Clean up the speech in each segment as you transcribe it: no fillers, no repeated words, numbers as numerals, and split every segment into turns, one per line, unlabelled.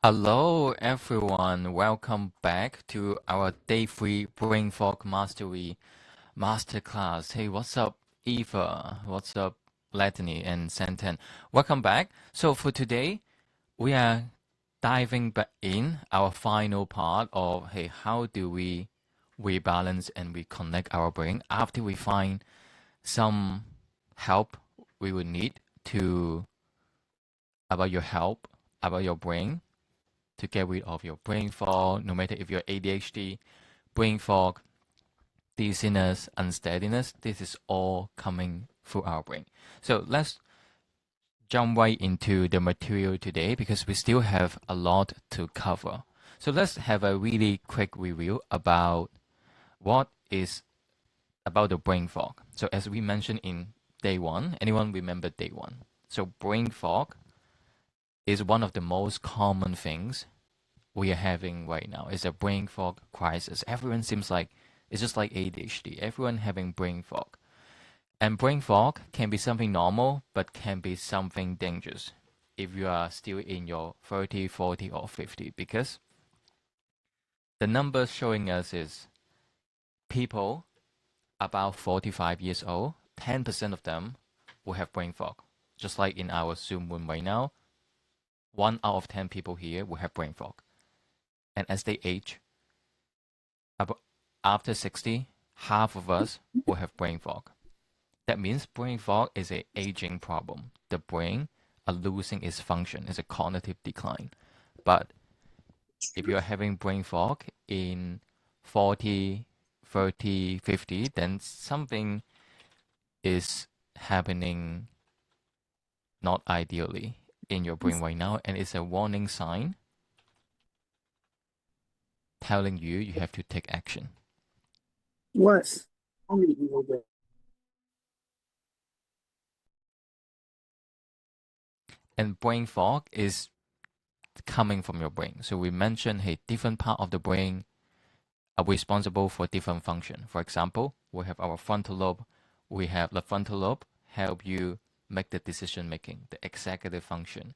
Hello, everyone. Welcome back to our day 3 Brain Fog Mastery Masterclass. Hey, what's up, Eva? What's up, Latany and Santan? Welcome back. So for today, we are diving back in our final part of, hey, how do we rebalance and reconnect our brain after we find some help we would need to about your help about your brain to get rid of your brain fog, no matter if you're ADHD, brain fog, dizziness, unsteadiness, this is all coming through our brain. So let's jump right into the material today because we still have a lot to cover. So let's have a really quick review about what is about the brain fog. So as we mentioned in day 1, anyone remember day 1? So brain fog is one of the most common things we are having right now. It's a brain fog crisis. Everyone seems like it's just like ADHD. Everyone having brain fog. And brain fog can be something normal, but can be something dangerous if you are still in your 30, 40, or 50. Because the numbers showing us is people about 45 years old, 10% of them will have brain fog. Just like in our Zoom room right now, 1 out of 10 people here will have brain fog. And as they age, after 60, half of us will have brain fog. That means brain fog is an aging problem. The brain are losing its function. It's a cognitive decline. But if you are having brain fog in 40, 30, 50, then something is happening not ideally in your brain right now, and it's a warning sign telling you you have to take action.
What?
And brain fog is coming from your brain. So we mentioned, hey, different part of the brain are responsible for different function. For example, we have our frontal lobe. We have the frontal lobe help you make the decision making, the executive function,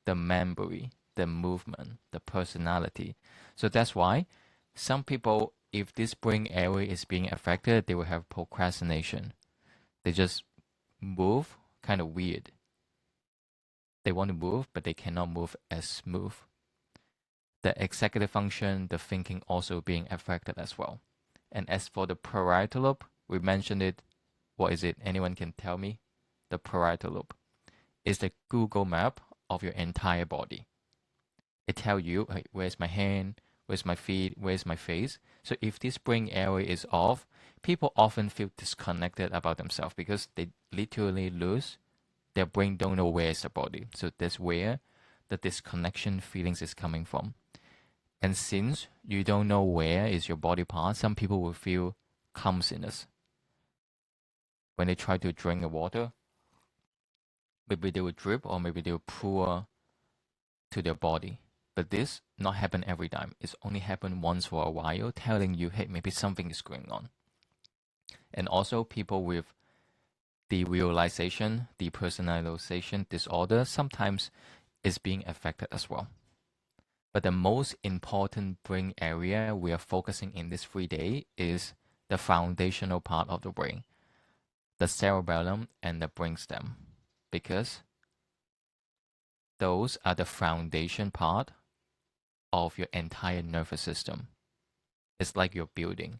the memory, the movement, the personality. So that's why some people, if this brain area is being affected, they will have procrastination. They just move kind of weird. They want to move, but they cannot move as smooth. The executive function, the thinking also being affected as well. And as for the parietal lobe, we mentioned it. What is it? Anyone can tell me? The parietal lobe is the Google map of your entire body. It tells you, hey, where's my hand, where's my feet, where's my face. So if this brain area is off, people often feel disconnected about themselves because they literally lose their brain, don't know where is the body. So that's where the disconnection feelings is coming from. And since you don't know where is your body part, some people will feel clumsiness. When they try to drink the water, maybe they will drip or maybe they will pour to their body. But this not happen every time. It's only happen once for a while, telling you, hey, maybe something is going on. And also people with derealization, depersonalization disorder sometimes is being affected as well. But the most important brain area we are focusing in this 3 days is the foundational part of the brain, the cerebellum and the brainstem, because those are the foundation part of your entire nervous system. It's like your building.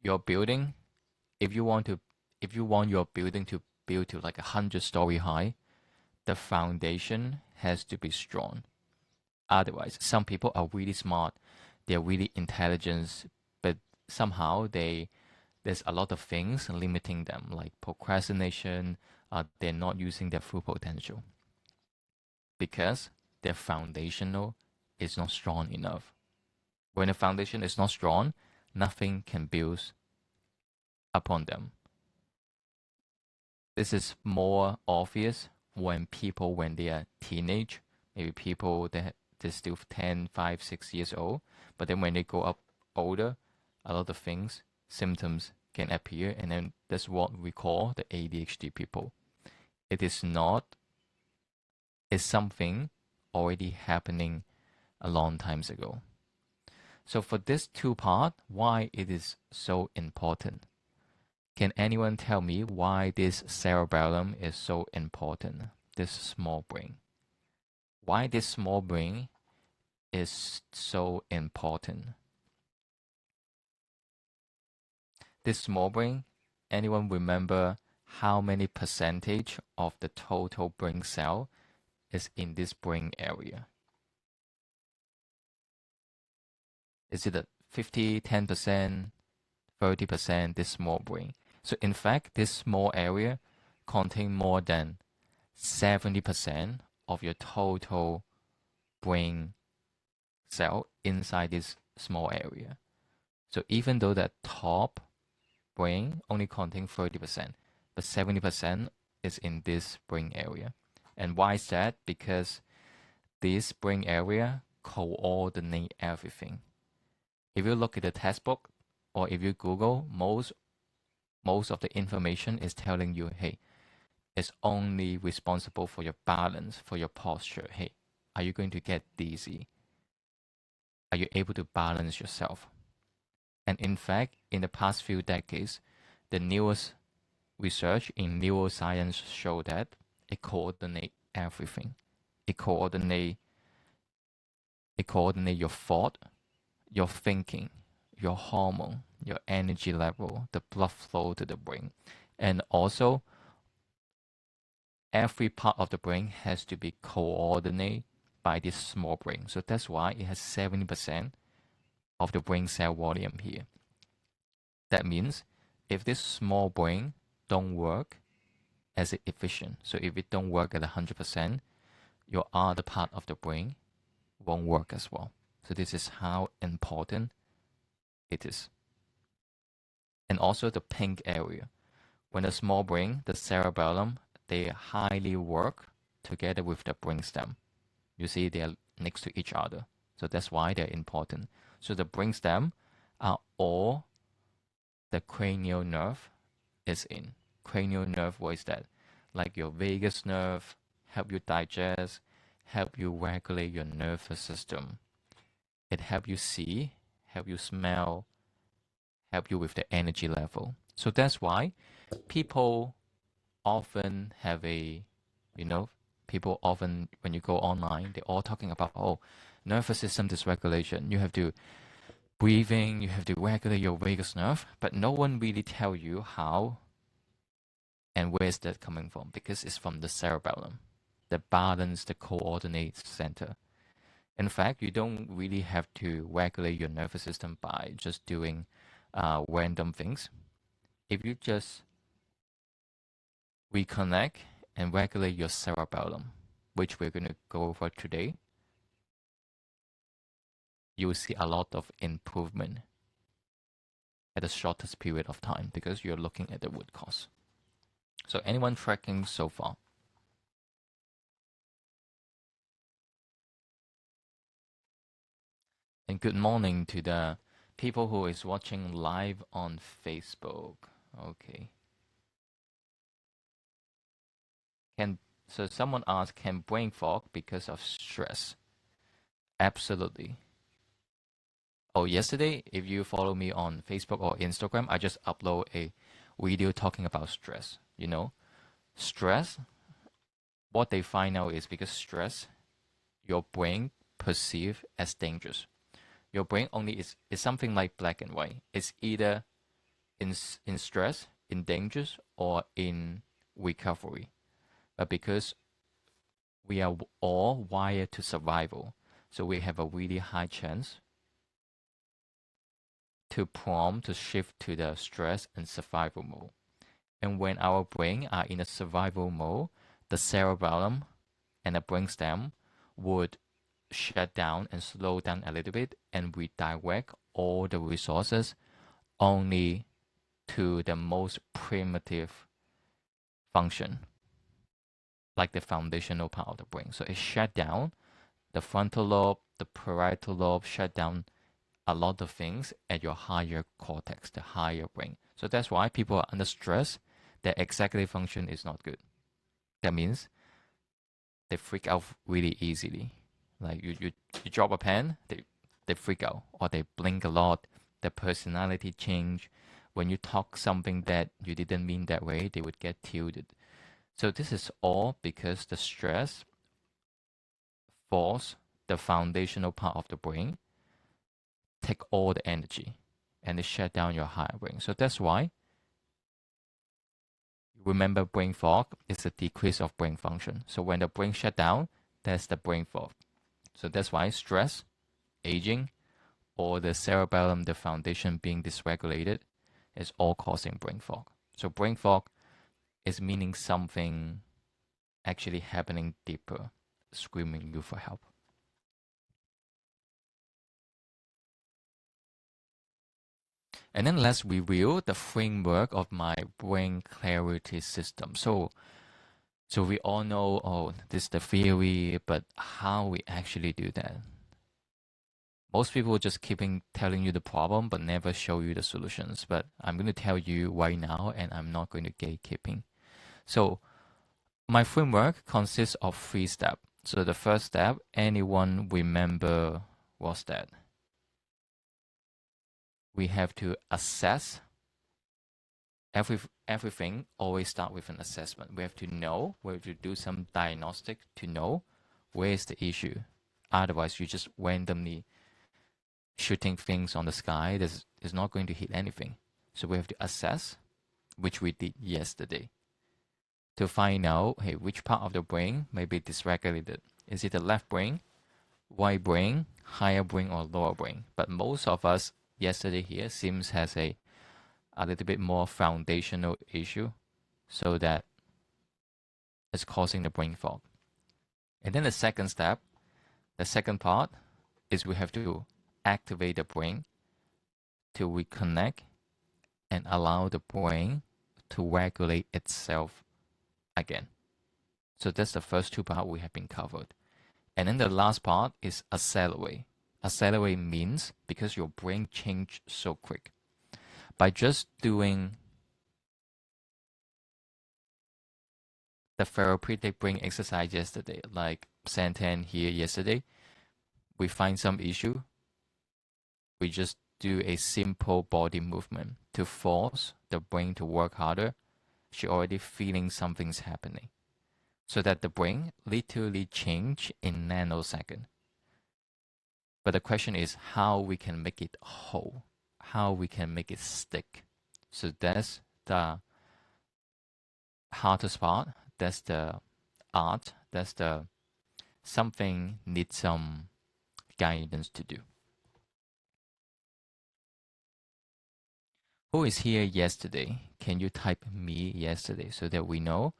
Your building, if you want your building to build to like 100-story high, the foundation has to be strong. Otherwise, some people are really smart, they're really intelligent, but somehow there's a lot of things limiting them, like procrastination. They're not using their full potential because their foundational is not strong enough. When the foundation is not strong, nothing can build upon them. This is more obvious when they are teenage, maybe people that they're still 10, 5, 6 years old, but then when they go up older, a lot of things, symptoms can appear, and then that's what we call the ADHD people. It is not, it's something already happening a long time ago. So for this two part, why it is so important? Can anyone tell me why this cerebellum is so important? This small brain. Why this small brain is so important? This small brain, anyone remember how many percentage of the total brain cell is in this brain area? Is it a 50, 10%, 30%, this small brain? So in fact, this small area contains more than 70% of your total brain cell inside this small area. So even though that top brain only contains 30%, but 70% is in this brain area. And why is that? Because this brain area coordinate everything. If you look at the textbook or if you Google, most of the information is telling you, hey, it's only responsible for your balance, for your posture. Hey, are you going to get dizzy? Are you able to balance yourself? And in fact, in the past few decades, the newest research in neuroscience show that it coordinates everything. It coordinate your thought, your thinking, your hormone, your energy level, the blood flow to the brain. And also, every part of the brain has to be coordinated by this small brain. So that's why it has 70% of the brain cell volume here. That means if this small brain don't work as efficient, so if it don't work at 100%, your other part of the brain won't work as well. So this is how important it is. And also the pink area. When the small brain, the cerebellum, they highly work together with the brainstem. You see they are next to each other. So that's why they're important. So the brainstem are all the cranial nerve is in. Cranial nerve, what is that? Like your vagus nerve, help you digest, help you regulate your nervous system. It help you see, help you smell, help you with the energy level. So that's why people often have people often, when you go online, they're all talking about, oh, nervous system dysregulation. You have to breathing, you have to regulate your vagus nerve, but no one really tell you how and where is that coming from, because it's from the cerebellum, the balance, the coordinate center. In fact, you don't really have to regulate your nervous system by just doing random things. If you just reconnect and regulate your cerebellum, which we're going to go over today, you will see a lot of improvement at the shortest period of time because you're looking at the root cause. So anyone tracking so far? And good morning to the people who is watching live on Facebook. Okay. So someone asked, can brain fog because of stress? Absolutely. Oh, yesterday, if you follow me on Facebook or Instagram, I just upload a video talking about stress. Stress, what they find out is because stress, your brain perceive as dangerous. Your brain only is something like black and white. It's either in stress, in dangers, or in recovery. But because we are all wired to survival, so we have a really high chance to prompt to shift to the stress and survival mode. And when our brain are in a survival mode, the cerebellum and the brainstem would shut down and slow down a little bit and redirect all the resources only to the most primitive function, like the foundational part of the brain. So it shut down the frontal lobe, the parietal lobe, shut down a lot of things at your higher cortex, the higher brain. So that's why people are under stress, their executive function is not good. That means they freak out really easily. Like you drop a pen, they freak out or they blink a lot. Their personality change. When you talk something that you didn't mean that way, they would get tilted. So this is all because the stress force the foundational part of the brain take all the energy and it shut down your higher brain. So that's why remember brain fog is a decrease of brain function. So when the brain shut down, that's the brain fog. So that's why stress, aging, or the cerebellum, the foundation being dysregulated, is all causing brain fog. So brain fog is meaning something actually happening deeper, screaming you for help. And then let's review the framework of my brain clarity system. So we all know, oh, this is the theory, but how we actually do that? Most people just keeping telling you the problem, but never show you the solutions. But I'm going to tell you right now, and I'm not going to gatekeeping. So my framework consists of 3 steps. So the first step, anyone remember what's that? We have to assess everything. Always start with an assessment. We have to know, we have to do some diagnostic to know where is the issue. Otherwise, you just randomly shooting things on the sky. This is not going to hit anything. So we have to assess, which we did yesterday, to find out, hey, which part of the brain may be dysregulated. Is it the left brain, right brain, higher brain, or lower brain? But most of us yesterday here seems has a little bit more foundational issue, so that it's causing the brain fog. And then the second step, the second part, is we have to activate the brain to reconnect and allow the brain to regulate itself again. So that's the first 2 parts we have been covered. And then the last part is accelerate. Accelerate means because your brain changed so quick. By just doing the therapeutic brain exercise yesterday, like Santan here yesterday, we find some issue. We just do a simple body movement to force the brain to work harder. She already feeling something's happening. So that the brain literally change in nanosecond. But the question is how we can make it whole, how we can make it stick. So that's the hardest part. That's the art. That's the something needs some guidance to do. Who is here yesterday? Can you type me yesterday so that we know?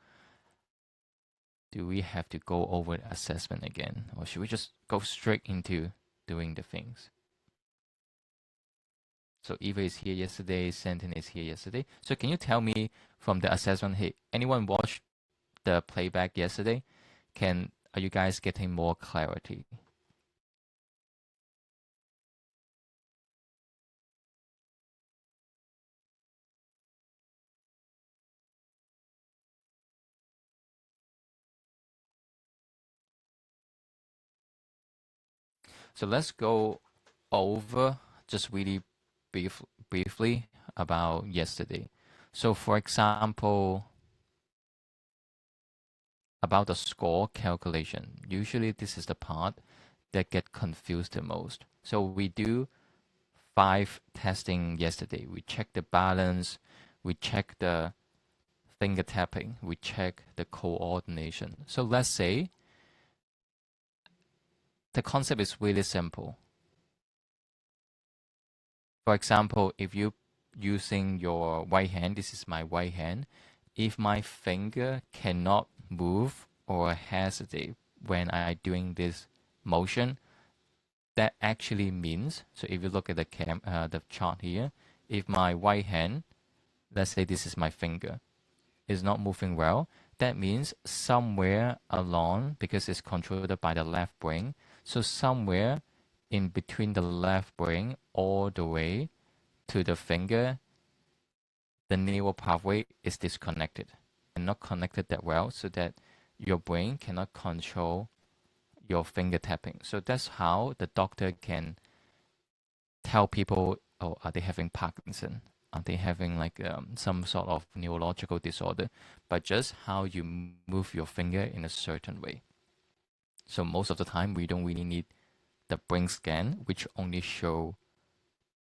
Do we have to go over the assessment again? Or should we just go straight into doing the things? So Eva is here yesterday, Santin is here yesterday. So can you tell me from the assessment, hey, anyone watched the playback yesterday? Are you guys getting more clarity? So let's go over just really briefly about yesterday. So for example, about the score calculation, usually this is the part that get confused the most. So we do 5 testing yesterday. We check the balance, we check the finger tapping, we check the coordination. So let's say the concept is really simple. For example, if you using your right hand, this is my right hand, if my finger cannot move or hesitate when I doing this motion, that actually means, so if you look at the chart here, if my right hand, let's say this is my finger, is not moving well, that means somewhere along, because it's controlled by the left brain, so somewhere in between the left brain all the way to the finger, the neural pathway is disconnected and not connected that well, so that your brain cannot control your finger tapping. So that's how the doctor can tell people, oh, are they having Parkinson? Are they having like some sort of neurological disorder? But just how you move your finger in a certain way. So most of the time, we don't really need the brain scan, which only show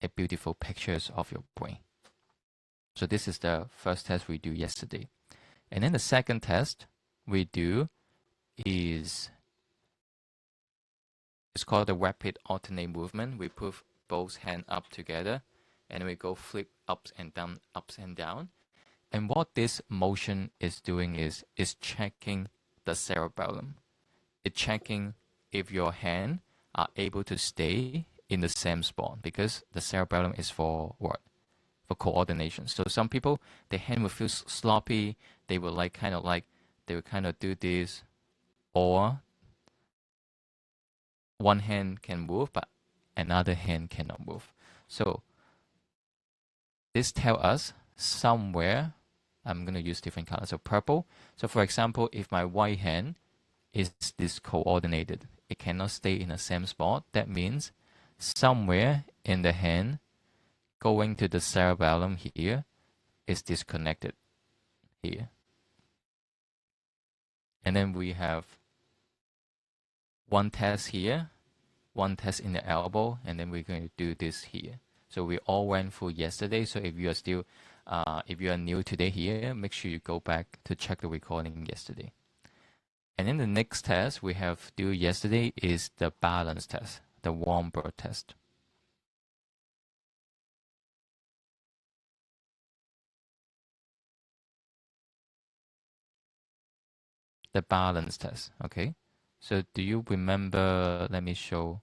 a beautiful pictures of your brain. So this is the first test we do yesterday. And then the second test we do is it's called the rapid alternate movement. We put both hands up together and we go flip ups and down, ups and down. And what this motion is doing is checking the cerebellum. It's checking if your hand are able to stay in the same spot, because the cerebellum is for what? For coordination. So some people, their hand will feel sloppy. They will they will kind of do this, or one hand can move, but another hand cannot move. So this tells us somewhere, I'm going to use different colors. So purple. So for example, if my right hand is discoordinated, it cannot stay in the same spot. That means somewhere in the hand going to the cerebellum here is disconnected here. And then we have one test here, one test in the elbow, and then we're going to do this here. So we all went through yesterday. So if you are still, if you are new today here, make sure you go back to check the recording yesterday. And then the next test we have due yesterday is the balance test, the warm bird test. The balance test, okay? So do you remember, let me show.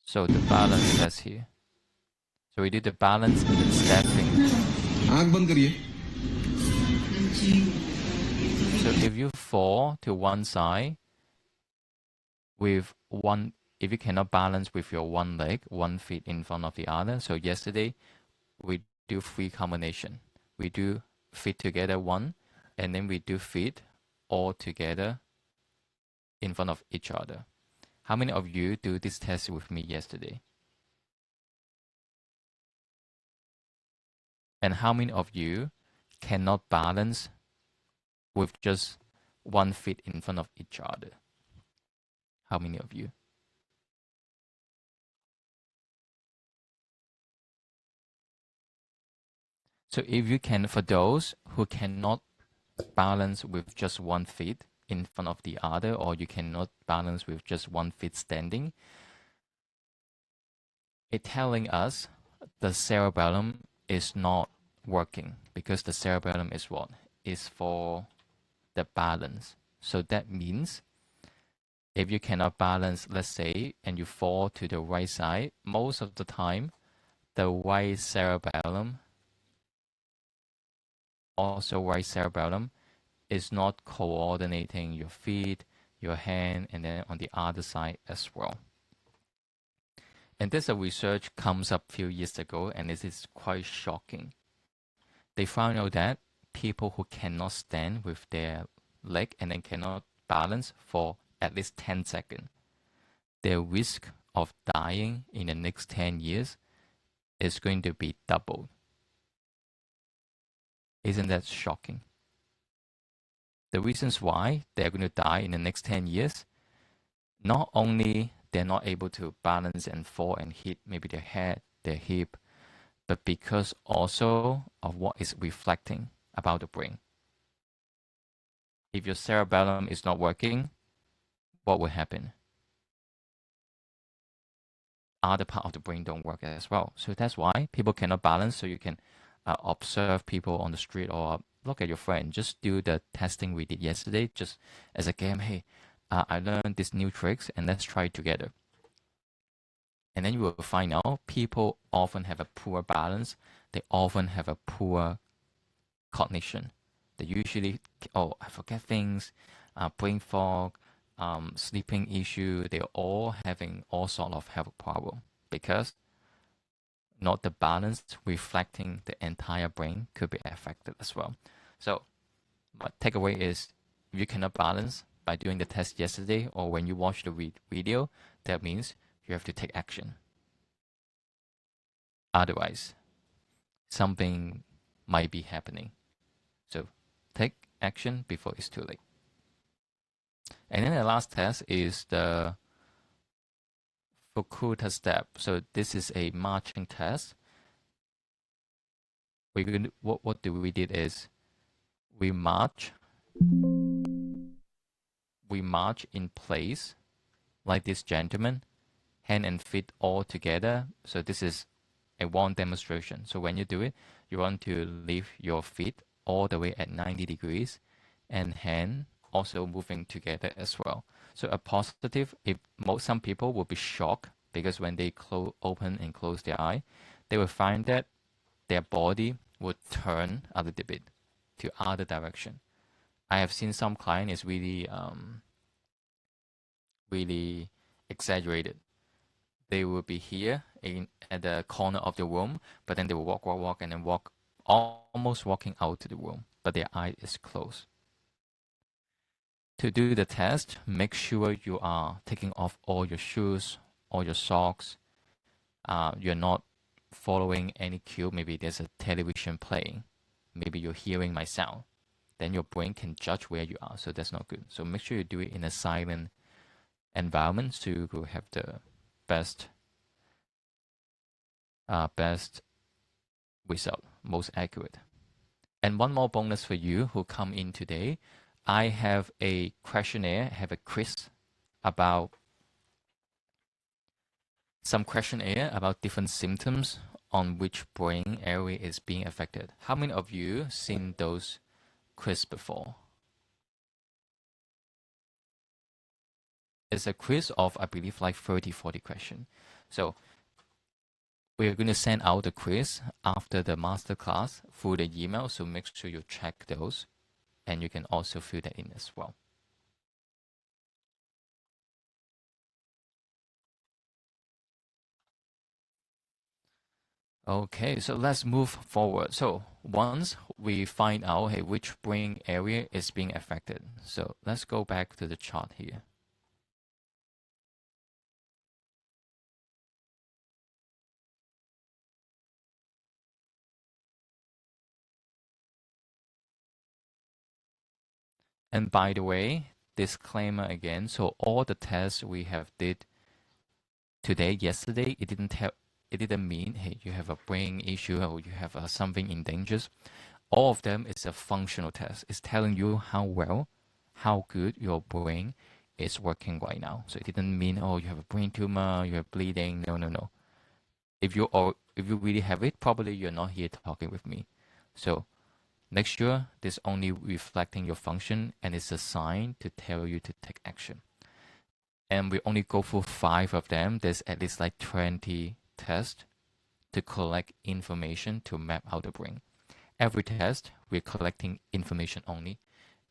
So the balance test here. So we do the balance in stepping. So if you fall to one side with one, if you cannot balance with your one leg, 1 feet in front of the other. So yesterday we do 3 combination. We do feet together 1, and then we do feet all together in front of each other. How many of you do this test with me yesterday? And how many of you cannot balance with just 1 feet in front of each other? How many of you? So if you can, for those who cannot balance with just 1 feet in front of the other, or you cannot balance with just 1 feet standing, it's telling us the cerebellum is not working, because the cerebellum is what? Is for the balance. So that means if you cannot balance, let's say, and you fall to the right side, most of the time, the right cerebellum, also right cerebellum, is not coordinating your feet, your hand, and then on the other side as well. And this research comes up a few years ago, and this is quite shocking. They found out that people who cannot stand with their leg and then cannot balance for at least 10 seconds, their risk of dying in the next 10 years is going to be doubled. Isn't that shocking? The reasons why they're going to die in the next 10 years, not only they're not able to balance and fall and hit maybe their head, their hip, but because also of what is reflecting about the brain. If your cerebellum is not working, what will happen? Other part of the brain don't work as well. So that's why people cannot balance. So you can observe people on the street or look at your friend. Just do the testing we did yesterday, just as a game. Hey, I learned these new tricks and let's try it together. And then you will find out people often have a poor balance. They often have a poor cognition. They usually, oh, I forget things, brain fog, sleeping issue. They're all having all sort of health problem because not the balance reflecting the entire brain could be affected as well. So My takeaway is if you cannot balance by doing the test yesterday or when you watch the video, that means you have to take action. Otherwise, something might be happening. So take action before it's too late. And then the last test is the Fukuda step. So this is a marching test. What we did is we march in place like this gentleman, hand and feet all together. So this is a one demonstration. So when you do it, you want to leave your feet all the way at 90 degrees and hand also moving together as well. So a positive, some people will be shocked because when they open and close their eye, they will find that their body would turn a little bit to other direction. I have seen some client is really exaggerated. They will be here at the corner of the room, but then they will walk, and then almost walking out to the room, but their eye is closed. To do the test, make sure you are taking off all your shoes, all your socks. You're not following any cue. Maybe there's a television playing. Maybe you're hearing my sound. Then your brain can judge where you are, so that's not good. So make sure you do it in a silent environment so you will have the best result, most accurate. And one more bonus for you who come in today, I have a questionnaire, have a quiz about different symptoms on which brain area is being affected. How many of you seen those quiz before? It's a quiz of, I believe, like 30, 40 questions. So we're going to send out the quiz after the masterclass through the email. So make sure you check those and you can also fill that in as well. Okay, so let's move forward. So once we find out, hey, which brain area is being affected. So let's go back to the chart here. And by the way, disclaimer again, so all the tests we have did today, yesterday, it didn't mean, hey, you have a brain issue or you have something in danger. All of them is a functional test. It's telling you how good your brain is working right now. So it didn't mean, oh, you have a brain tumor, you have bleeding. No. If you really have it, probably you're not here talking with me. So make sure this only reflecting your function and it's a sign to tell you to take action. And we only go through 5 of them. There's at least like 20 tests to collect information to map out the brain. Every test, we're collecting information only.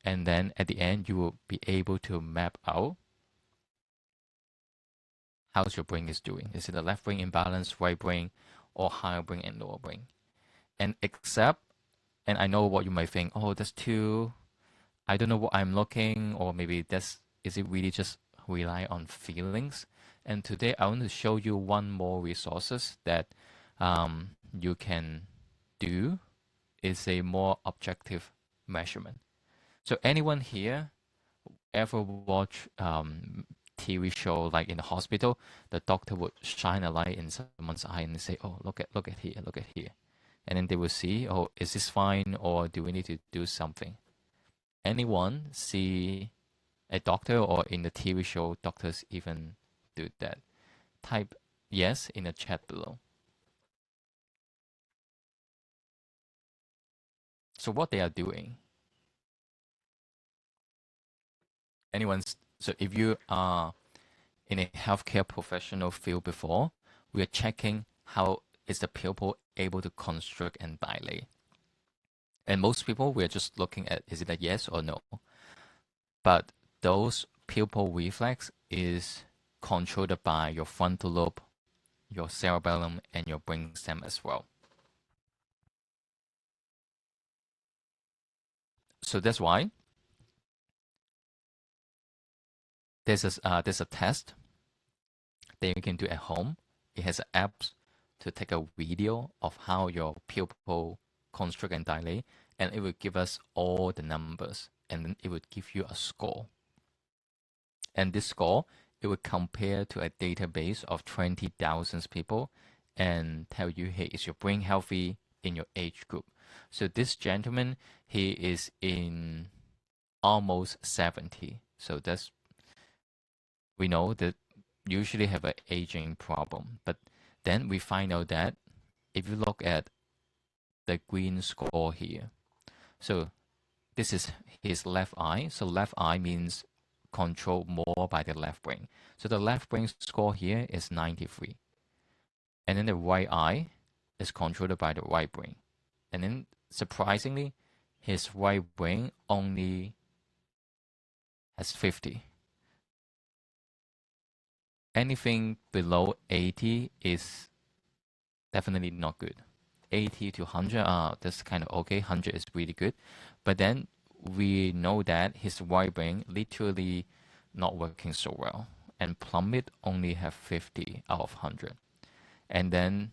And then at the end, you will be able to map out how's your brain is doing. Is it the left brain imbalance, right brain, or higher brain and lower brain? And I know what you might think, oh, that's too, I don't know what I'm looking, or maybe is it really just rely on feelings? And today I want to show you one more resources that you can do. Is a more objective measurement. So anyone here ever watch TV show like in the hospital, the doctor would shine a light in someone's eye and say, "Oh, look at here," and then they will see, "Oh, is this fine, or do we need to do something?" Anyone see a doctor or in the TV show, doctors even do that? Type yes in the chat below. So what they are doing? So if you are in a healthcare professional field before, we are checking how is the pupil able to constrict and dilate. And most people, we're just looking at is it a yes or no. But those pupil reflex is controlled by your frontal lobe, your cerebellum, and your brainstem as well. So that's why there's a test that you can do at home. It has apps to take a video of how your pupil constrict and dilate, and it will give us all the numbers, and then it would give you a score. And this score, it would compare to a database of 20,000 people and tell you, hey, is your brain healthy in your age group? So this gentleman, he is in almost 70. So that's, we know that usually have an aging problem. But then we find out that if you look at the green score here, so this is his left eye. So left eye means controlled more by the left brain. So the left brain score here is 93. And then the right eye is controlled by the right brain. And then surprisingly, his right brain only has 50. Anything below 80 is definitely not good. 80 to 100, that's kind of okay. 100 is really good. But then we know that his right brain literally not working so well. And plummet only have 50 out of 100. And then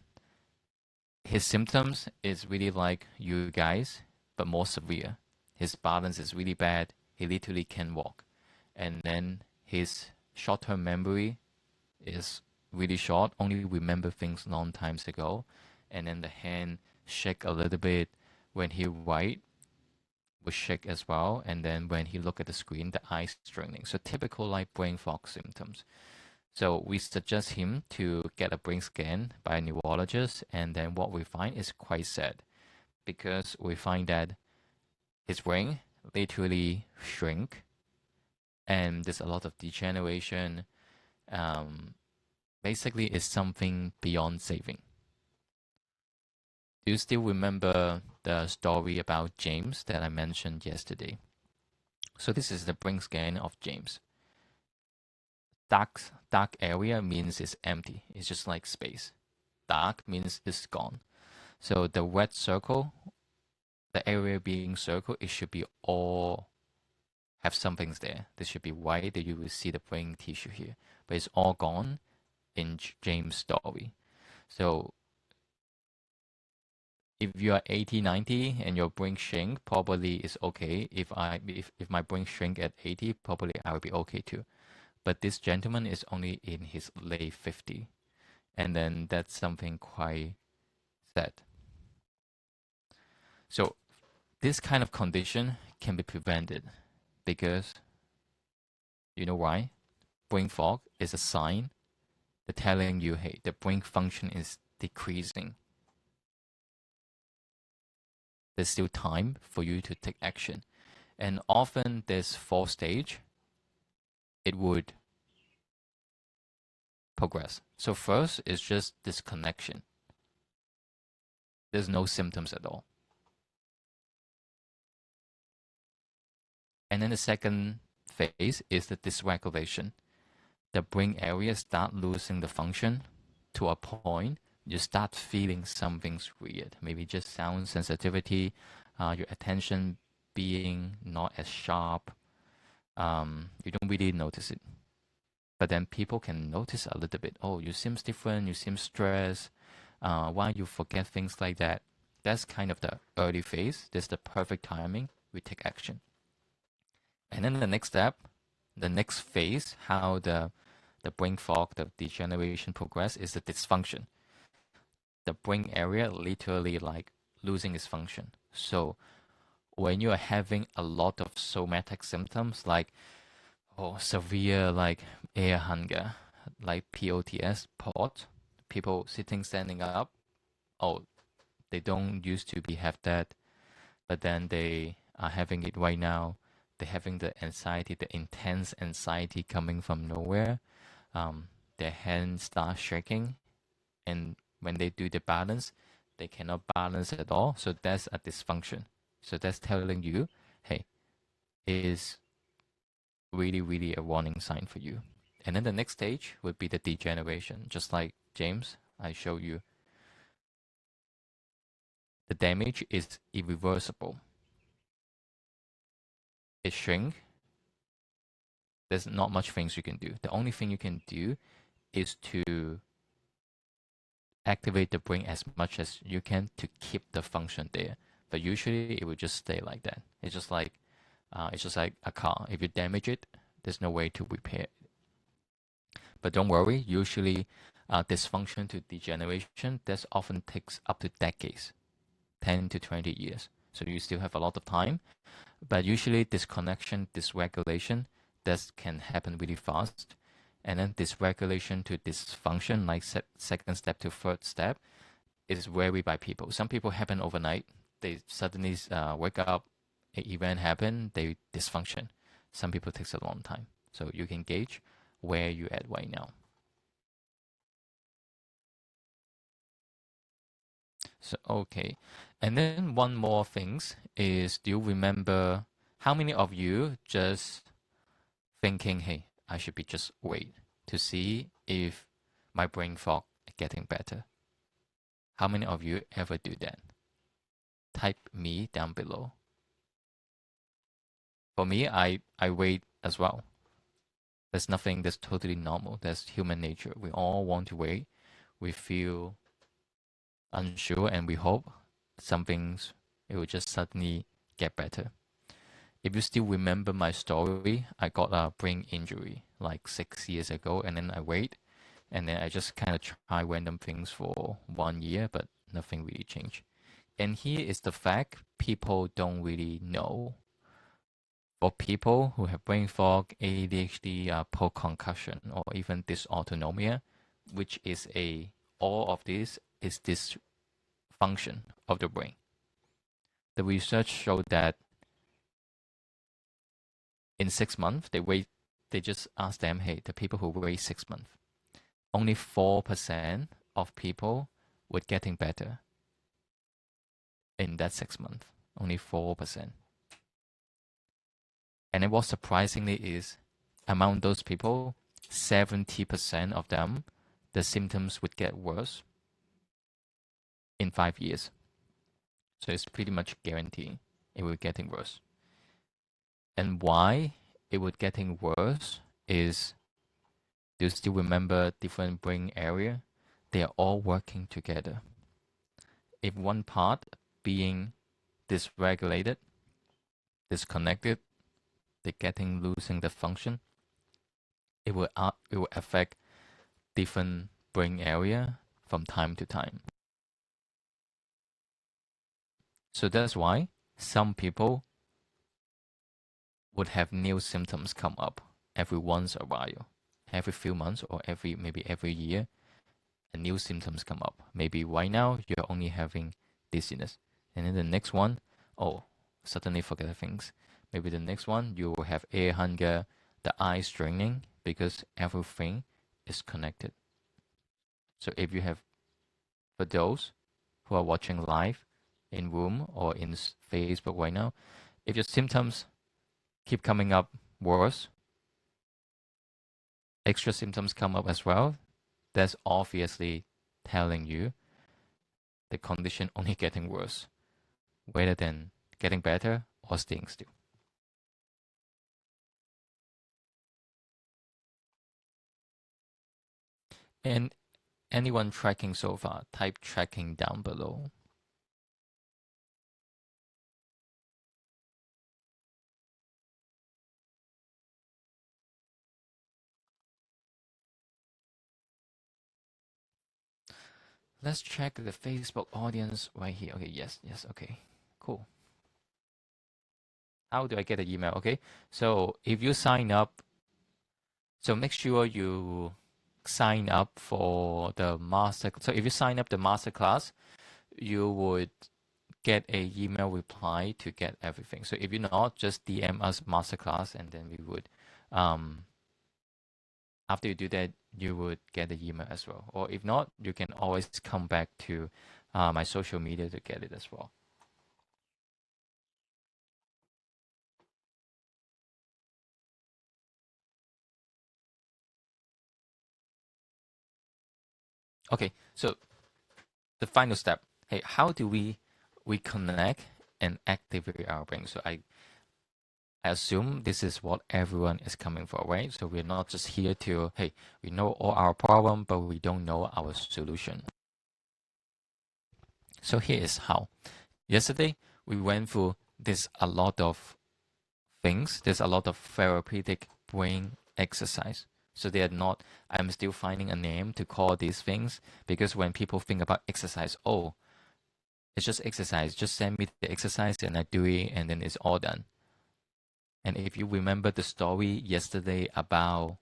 his symptoms is really like you guys, but more severe. His balance is really bad. He literally can't walk. And then his short-term memory is really short, only remember things long times ago. And then the hand shake a little bit. When he write, will shake as well. And then when he look at the screen, the eyes straining. So typical like brain fog symptoms. So we suggest him to get a brain scan by a neurologist. And then what we find is quite sad because we find that his brain literally shrink and there's a lot of degeneration. Basically, it's something beyond saving. Do you still remember the story about James that I mentioned yesterday? So this is the brain scan of James. Dark area means it's empty. It's just like space. Dark means it's gone. So the red circle, the area being circle, it should be all have something's there. This should be white that you will see the brain tissue here. But it's all gone in James' story. So if you are 80, 90 and your brain shrink, probably is okay. If my brain shrink at 80, probably I will be okay too. But this gentleman is only in his late 50. And then that's something quite sad. So this kind of condition can be prevented because you know why? Brain fog is a sign that telling you, hey, the brain function is decreasing. There's still time for you to take action. And often this 4 stage, it would progress. So first is just disconnection. There's no symptoms at all. And then the second phase is the dysregulation. The brain areas start losing the function to a point you start feeling something's weird. Maybe just sound sensitivity, your attention being not as sharp. You don't really notice it. But then people can notice a little bit. Oh, you seem different. You seem stressed. Why you forget things like that? That's kind of the early phase. That's the perfect timing. We take action. And then the next step, the next phase, how the brain fog, the degeneration progress is the dysfunction. The brain area literally like losing its function. So when you are having a lot of somatic symptoms like severe like air hunger, like POTS, POT, people sitting, standing up. Oh, they don't used to be have that, but then they are having it right now. They're having the anxiety, the intense anxiety coming from nowhere. Their hands start shaking, and when they do the balance, they cannot balance at all. So that's a dysfunction. So that's telling you, hey, it is really, really a warning sign for you. And then the next stage would be the degeneration. Just like James, I show you. The damage is irreversible. it shrink, there's not much things you can do. The only thing you can do is to activate the brain as much as you can to keep the function there. But usually it will just stay like that. It's just like a car. If you damage it, there's no way to repair it. But don't worry. Usually, dysfunction to degeneration that often takes up to decades, 10 to 20 years. So you still have a lot of time. But usually, disconnection, dysregulation, that can happen really fast. And then dysregulation to dysfunction, like second step to third step, is vary by people. Some people happen overnight. They suddenly wake up, an event happen, they dysfunction. Some people takes a long time. So you can gauge where you at right now. So okay, and then one more things is, do you remember how many of you just thinking, hey, I should be just wait to see if my brain fog getting better? How many of you ever do that? Type me down below. For me, I wait as well. There's nothing that's totally normal. That's human nature. We all want to wait. We feel unsure and we hope some things it will just suddenly get better. If you still remember my story, I got a brain injury like 6 years ago, and then I wait, and then I just kind of try random things for 1 year, but nothing really changed. And here is the fact people don't really know. For people who have brain fog, ADHD, post-concussion, or even dysautonomia, which is all of this is dysfunction of the brain. The research showed that in 6 months, they just asked them, hey, the people who wait 6 months, only 4% of people were getting better in that 6 months. Only 4%. And then what surprisingly is, among those people, 70% of them, the symptoms would get worse in 5 years. So it's pretty much guaranteed it will getting worse. And why it would getting worse is, do you still remember different brain area? They are all working together. If one part being dysregulated, disconnected, they're getting losing the function, it will affect different brain area from time to time. So that's why some people would have new symptoms come up every once a while, every few months or maybe every year, and new symptoms come up. Maybe right now you're only having dizziness, and then the next one, oh, suddenly forget things. Maybe the next one you will have air hunger, the eye straining, because everything is connected. So if you have, for those who are watching live in room or in Facebook right now, if your symptoms keep coming up worse, extra symptoms come up as well, that's obviously telling you the condition only getting worse, rather than getting better or staying still. And anyone tracking so far, type tracking down below. Let's check the Facebook audience right here. Okay, yes, okay, cool. How do I get the email? Okay, so if you sign up, so make sure you sign up for the master. So if you sign up the masterclass, you would get a email reply to get everything. So if you're not, just DM us masterclass, and then we would, after you do that, you would get the email as well. Or if not, you can always come back to my social media to get it as well. Okay, so the final step. Hey, how do we reconnect and activate our brain? So I assume this is what everyone is coming for, right? So we're not just here to, hey, we know all our problem, but we don't know our solution. So here is how. Yesterday, we went through this a lot of things. There's a lot of therapeutic brain exercise. So they are not, I'm still finding a name to call these things because when people think about exercise, oh, it's just exercise. Just send me the exercise and I do it and then it's all done. And if you remember the story yesterday about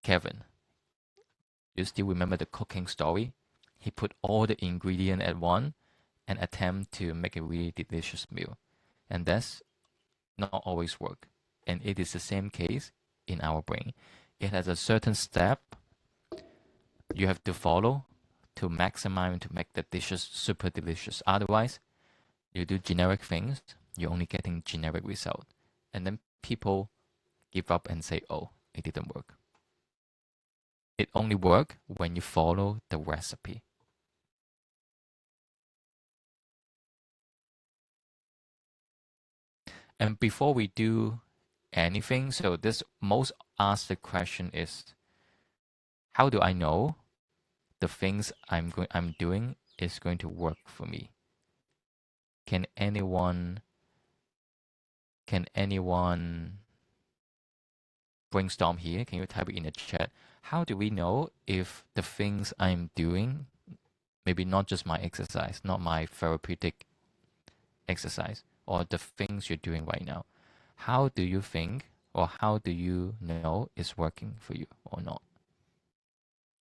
Kevin, you still remember the cooking story? He put all the ingredient at one and attempt to make a really delicious meal. And that's not always work. And it is the same case in our brain. It has a certain step you have to follow to maximize to make the dishes super delicious. Otherwise, you do generic things, you're only getting generic result. And then people give up and say, oh, it didn't work. It only works when you follow the recipe. And before we do anything, so this most asked the question is, how do I know the things I'm doing is going to work for me? Can anyone brainstorm here? Can you type it in the chat? How do we know if the things I'm doing, maybe not just my exercise, not my therapeutic exercise, or the things you're doing right now, how do you think or how do you know it's working for you or not?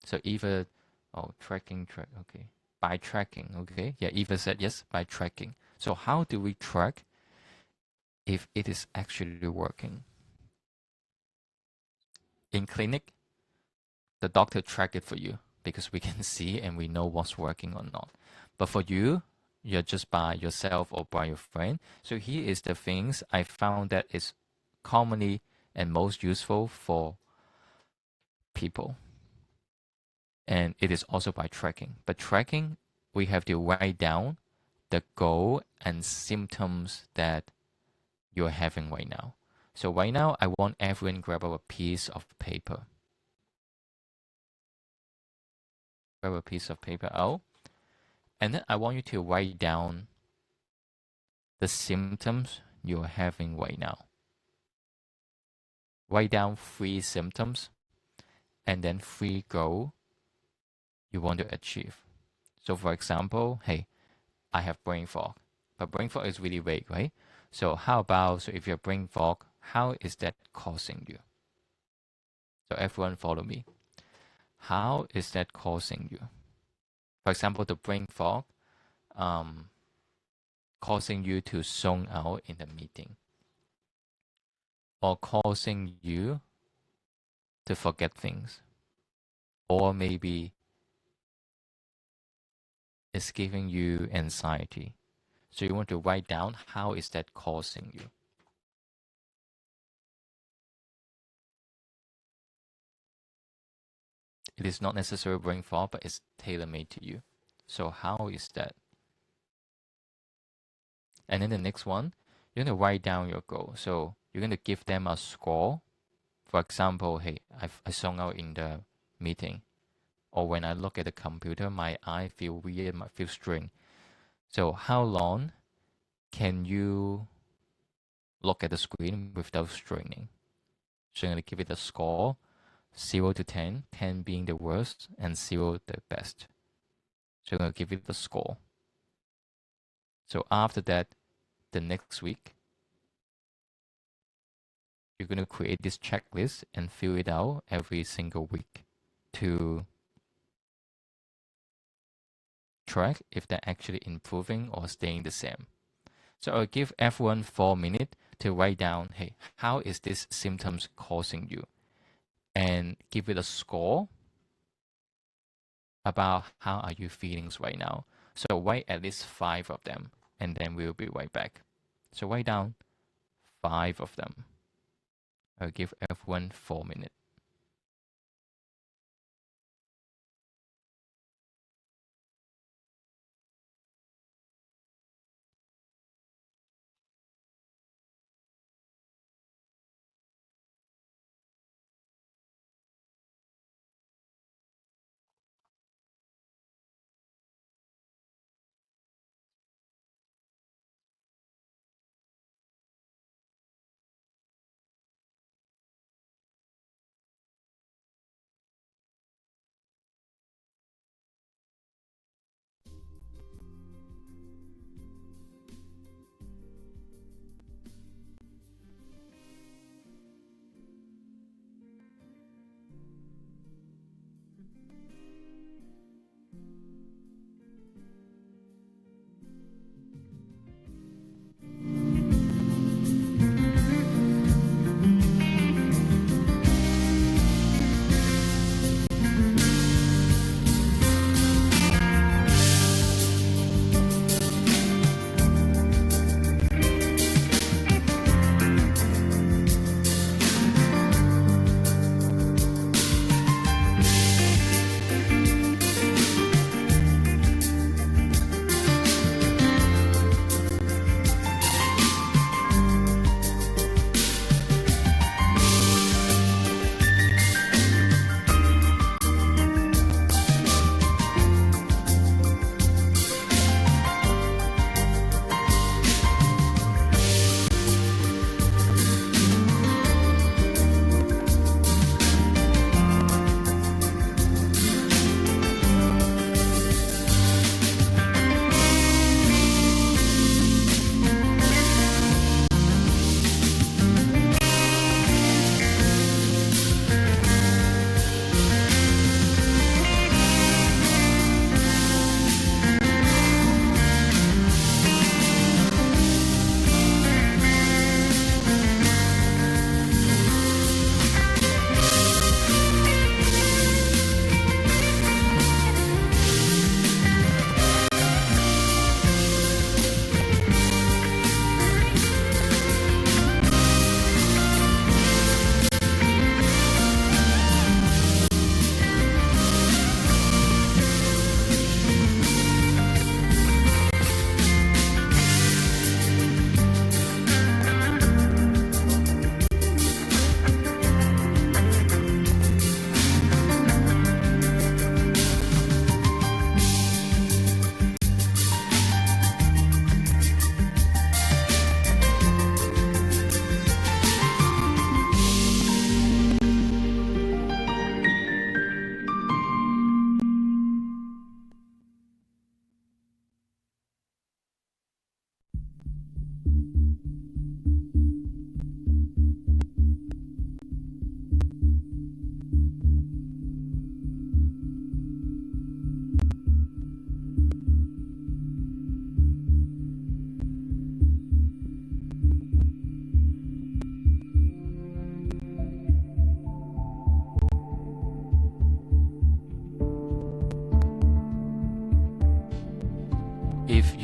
So Eva, oh, tracking, okay. By tracking, okay. Yeah, Eva said yes, by tracking. So how do we track if it is actually working? In clinic, the doctor track it for you because we can see and we know what's working or not. But for you, you're just by yourself or by your friend. So here is the things I found that is commonly and most useful for people. And it is also by tracking. But tracking, we have to write down the goal and symptoms that you're having right now. So right now, I want everyone grab up a piece of paper. Grab a piece of paper out. And then I want you to write down the symptoms you're having right now. Write down 3 symptoms and then 3 goals you want to achieve. So for example, hey, I have brain fog. But brain fog is really vague, right? So how about, so if you have brain fog, how is that causing you? So everyone follow me. How is that causing you? For example, the brain fog causing you to zone out in the meeting or causing you to forget things, or maybe it's giving you anxiety. So you want to write down how is that causing you. It is not necessarily brain fog, but it's tailor-made to you. So how is that? And then the next one, you're going to write down your goal. So you're going to give them a score. For example, hey, I zone out in the meeting. Or when I look at the computer, my eye feel weird, I feel strained. So how long can you look at the screen without straining? So I'm going to give it a score, 0 to 10, 10 being the worst and 0 the best. So I'm going to give it a score. So after that, the next week, you're going to create this checklist and fill it out every single week to track if they're actually improving or staying the same. So I'll give everyone 4 minutes to write down, hey, how is this symptoms causing you? And give it a score about how are you feeling right now. So write at least 5 of them, and then we'll be right back. So write down 5 of them. I'll give everyone 4 minutes.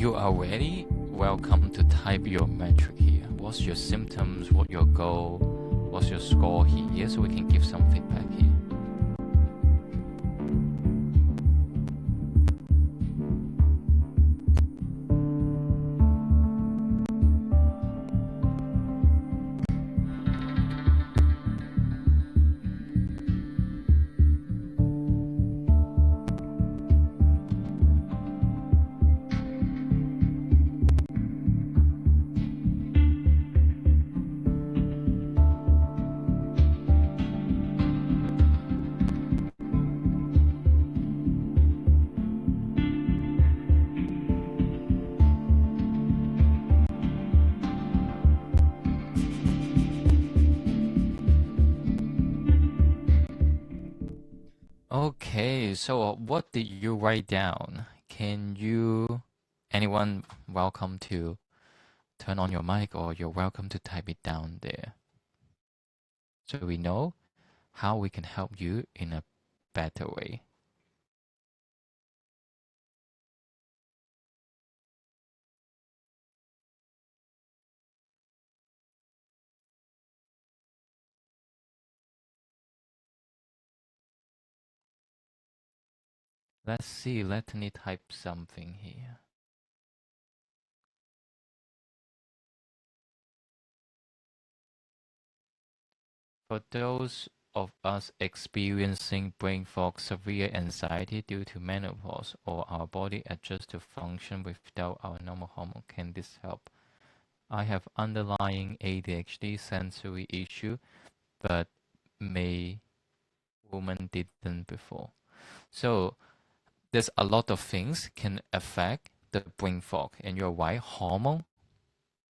you are ready, welcome to type your metric here. What's your symptoms? What your goal? What's your score here? So we can give some feedback here. Okay, so what did you write down? Anyone welcome to turn on your mic, or you're welcome to type it down there. So we know how we can help you in a better way. Let's see, let me type something here. For those of us experiencing brain fog, severe anxiety due to menopause, or our body adjusts to function without our normal hormone, can this help? I have underlying ADHD sensory issue, but my woman didn't before. So there's a lot of things can affect the brain fog, and you're right, hormone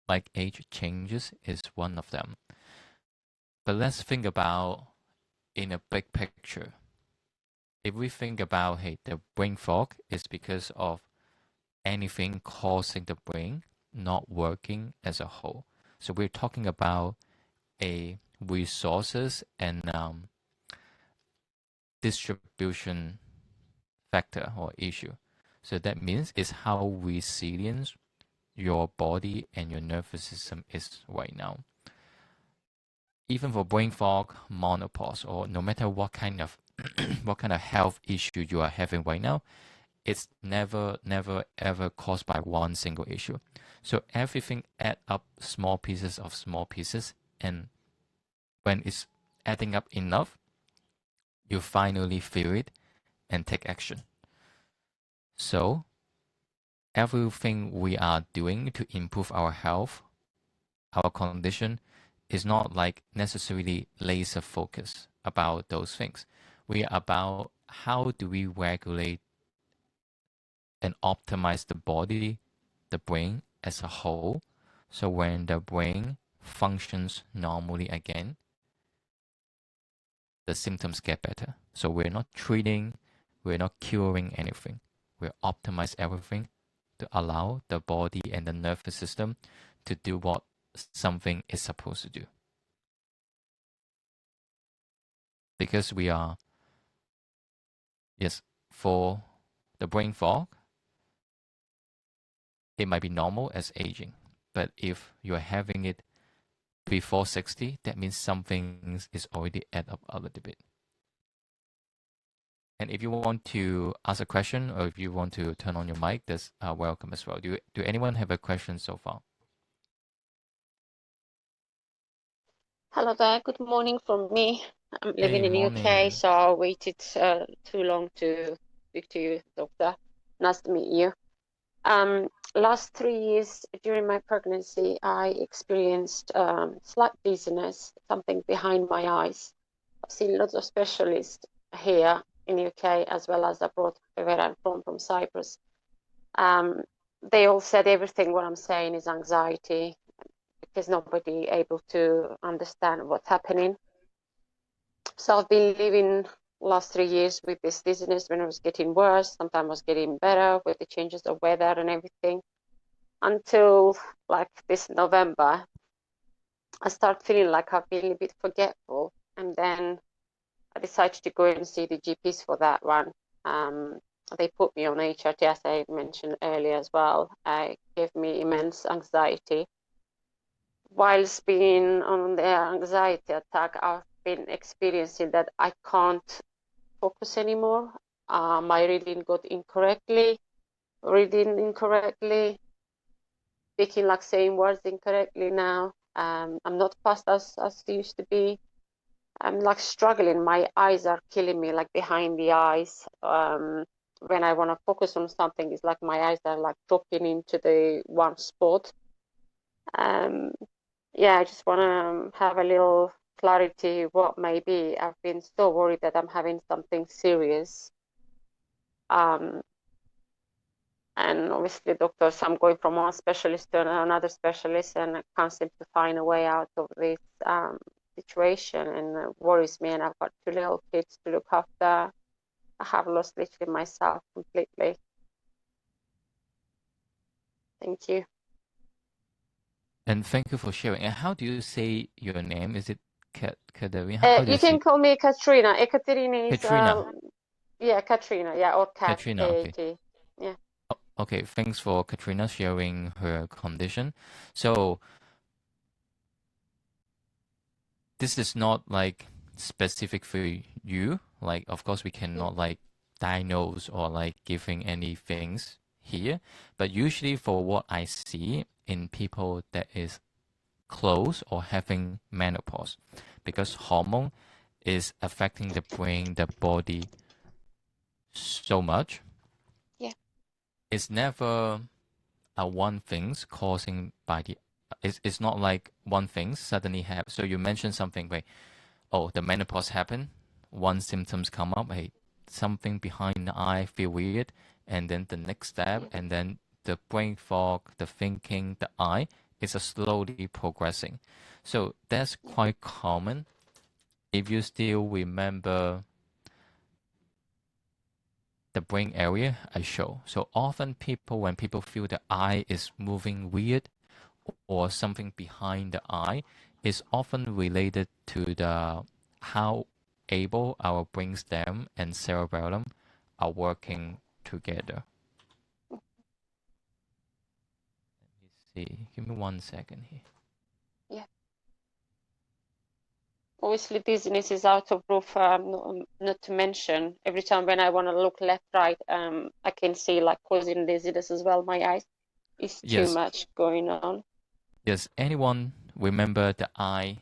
like age changes is one of them. But let's think about in a big picture. If we think about, hey, the brain fog is because of anything causing the brain not working as a whole. So we're talking about a resources and distribution factor or issue. So that means it's how resilient your body and your nervous system is right now. Even for brain fog, menopause, or no matter what kind of what kind of health issue you are having right now, it's never ever caused by one single issue. So everything add up small pieces, and when it's adding up enough, you finally feel it and take action. So everything we are doing to improve our health, our condition, is not like necessarily laser focus about those things. We are about how do we regulate and optimize the body, the brain as a whole. So when the brain functions normally again, the symptoms get better. So we're not treating, we're not curing anything. We optimize everything to allow the body and the nervous system to do what something is supposed to do. Because we are, yes, for the brain fog, it might be normal as aging. But if you're having it before 60, that means something is already add up a little bit. And if you want to ask a question, or if you want to turn on your mic, that's welcome as well. Do anyone have a question so far?
Hello there. Good morning from me. I'm living
Hey,
in the
morning.
UK, so I waited too long to speak to you, Doctor. Nice to meet you. Last 3 years during my pregnancy, I experienced slight dizziness, something behind my eyes. I've seen lots of specialists here in the UK as well as abroad, where I'm from Cyprus. They all said everything what I'm saying is anxiety, because nobody able to understand what's happening. So I've been living last 3 years with this dizziness when it was getting worse. Sometimes it was getting better with the changes of weather and everything. Until like this November, I start feeling like I've been a bit forgetful. And then I decided to go and see the GPs for that one. they put me on HRT, as I mentioned earlier as well. It gave me immense anxiety. Whilst being on the anxiety attack, I've been experiencing that I can't focus anymore. My reading got reading incorrectly, speaking like saying words incorrectly now. I'm not fast as I used to be. I'm like struggling. My eyes are killing me, like behind the eyes. When I want to focus on something, it's like my eyes are like dropping into the one spot. Yeah, I just want to have a little clarity what may be. I've been so worried that I'm having something serious. And obviously, doctors, I'm going from one specialist to another specialist, and I can't seem to find a way out of this situation, and it worries me. And I've got 2 little kids to look after. I have lost literally myself completely. Thank you.
And thank you for sharing. And how do you say your name? Is it Katerina? How do
You
you say
can call me Katrina. Ekaterina is
Katrina?
yeah, Katrina, yeah, or Kat,
Katrina, okay.
K-A-T. Yeah.
Okay, thanks for Katrina sharing her condition. So this is not like specific for you. Like, of course, we cannot like diagnose or like giving any things here. But usually for what I see in people that is close or having menopause, because hormone is affecting the brain, the body so much.
Yeah.
It's never a one things causing by the it's not like one thing suddenly happen. So you mentioned something like, oh, the menopause happened, one symptoms come up, hey, something behind the eye feel weird, and then the next step, and then the brain fog, the thinking, the eye is a slowly progressing. So that's quite common. If you still remember the brain area I show. So often people, when people feel the eye is moving weird or something behind the eye, is often related to the how able our brainstem and cerebellum are working together. Let me see. Give me 1 second here.
Yeah. Obviously, dizziness is out of roof. Not to mention, every time when I want to look left, right, I can see like causing dizziness as well. My eyes is too
Yes.
much going on.
Yes. Anyone remember the eye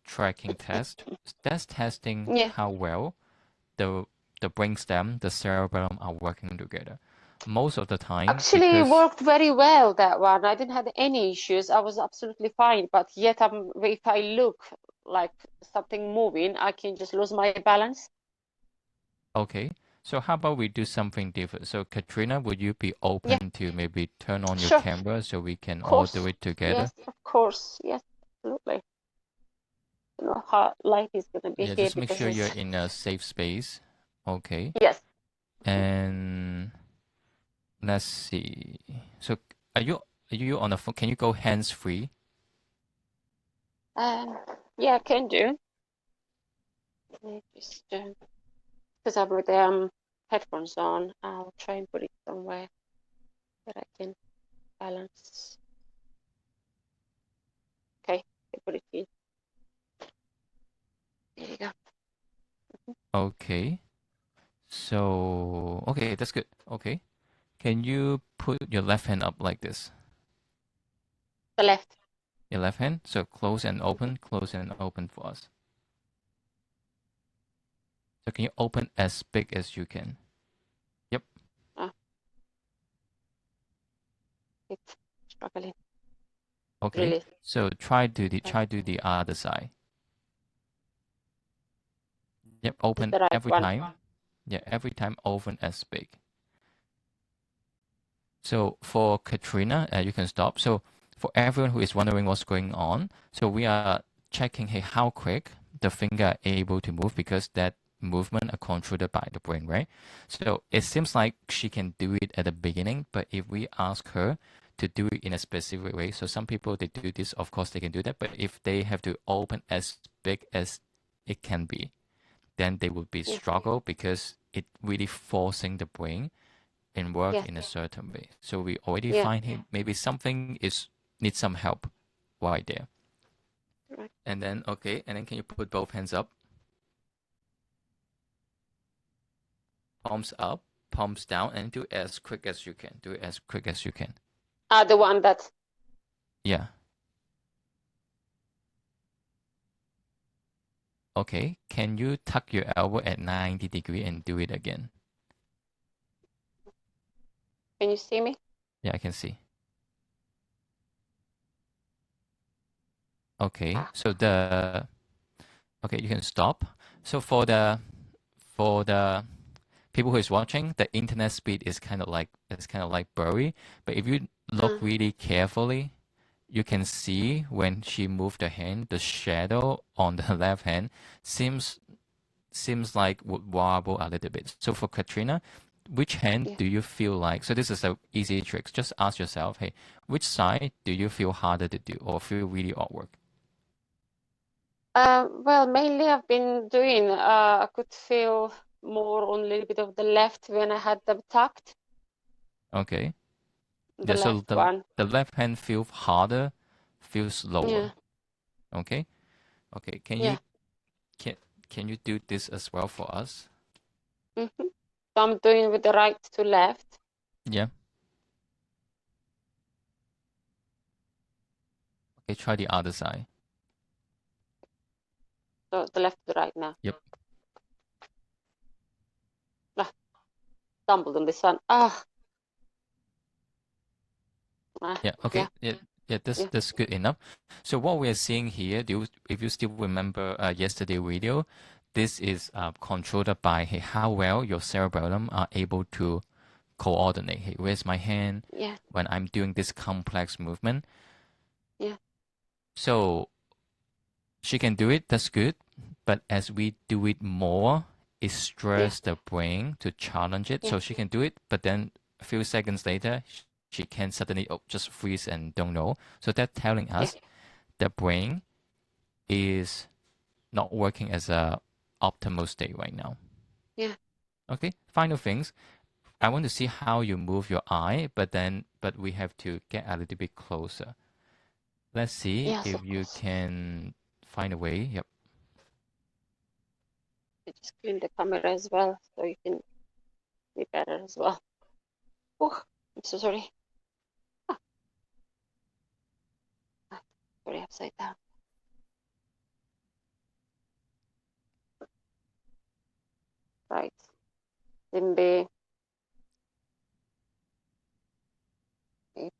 tracking test? That's testing
Yeah.
how well the brainstem, the cerebellum are working together. Most of the time,
Actually, it
because
worked very well, that one. I didn't have any issues. I was absolutely fine. But yet, if I look like something moving, I can just lose my balance.
okay, so how about we do something different? So Katrina, would you be open to maybe turn on your
Sure.
camera so we can
Of
all do
course.
it together?
Yes, of course. Yes, absolutely. You know how light is going to be
Yeah,
here
just make
because
sure you're
it's
in a safe space. Okay.
yes.
And let's see. So are you on the phone? Can you go hands free?
Yeah, I can do. Let me just because I've got headphones on, I'll try and put it somewhere that I can balance. Okay, I put it in. There you go.
Okay. So okay, that's good. Okay. Can you put your left hand up like this?
The left.
Your left hand. So close and open for us. So can you open as big as you can? Yep.
It's struggling.
Okay.
Really.
So try to the other side. Yep.
Is
Open
the right
every
one?
time. Yeah. Every time open as big. So for Katrina, you can stop. So for everyone who is wondering what's going on, so we are checking hey, how quick the finger are able to move because that movement are controlled by the brain, right? So it seems like she can do it at the beginning, but if we ask her to do it in a specific way, so some people they do this, of course they can do that, but if they have to open as big as it can be, then they will be struggle because it really forcing the brain and work
Yes.
in a certain way. So we already
Yeah.
find him maybe something needs some help right there.
Right.
And then okay, and then can you put both hands up? Palms up, palms down, and do it as quick as you can. Do it as quick as you can.
The one that.
Yeah. Okay. Can you tuck your elbow at 90 degree and do it again?
Can you see me?
Yeah, I can see. Okay. So okay, you can stop. So for the people who is watching, the internet speed is kind of like blurry. But if you look really carefully, you can see when she moved the hand, the shadow on the left hand seems like would wobble a little bit. So for Katrina, which hand
Yeah.
do you feel like? So this is an easy trick. Just ask yourself, hey, which side do you feel harder to do or feel really awkward?
Well, mainly I've been doing, I could feel more on a little bit of the left when I had them tucked.
Okay.
The
Yeah, so
left one.
the left hand feels harder, feels slower.
Yeah.
Okay. Okay.
Yeah.
Can you do this as well for us?
Mm-hmm. So I'm doing with the right to left.
Yeah. Okay, try the other side.
So the left to the right now.
Yep.
Stumbled on this one.
Yeah. Okay. Yeah.
Yeah.
That's good enough. So what we are seeing here, if you still remember yesterday video, this is controlled by hey, how well your cerebellum are able to coordinate. Hey, where's my hand
Yeah.
when I'm doing this complex movement?
Yeah.
So she can do it. That's good. But as we do it more, it stresses the brain to challenge it.
Yeah.
So she can do it, but then a few seconds later, she can suddenly just freeze and don't know. So that's telling us the brain is not working as a optimal state right now.
Yeah.
Okay. Final things. I want to see how you move your eye, but we have to get a little bit closer. Let's see
Yes,
if
of
you
course.
can find a way. Yep.
You just clean the camera as well, so you can be better as well. Oh, I'm so sorry. Sorry, upside down. Right. Maybe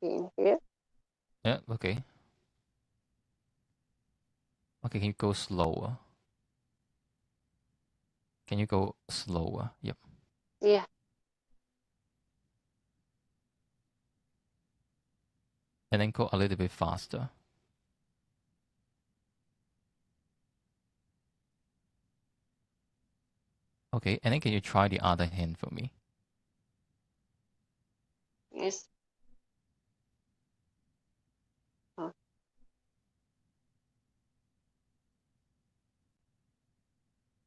in here.
Yeah. Okay. Okay. Can you go slower? Can you go slower? Yep.
Yeah.
And then go a little bit faster. Okay. And then can you try the other hand for me?
Yes. Oh.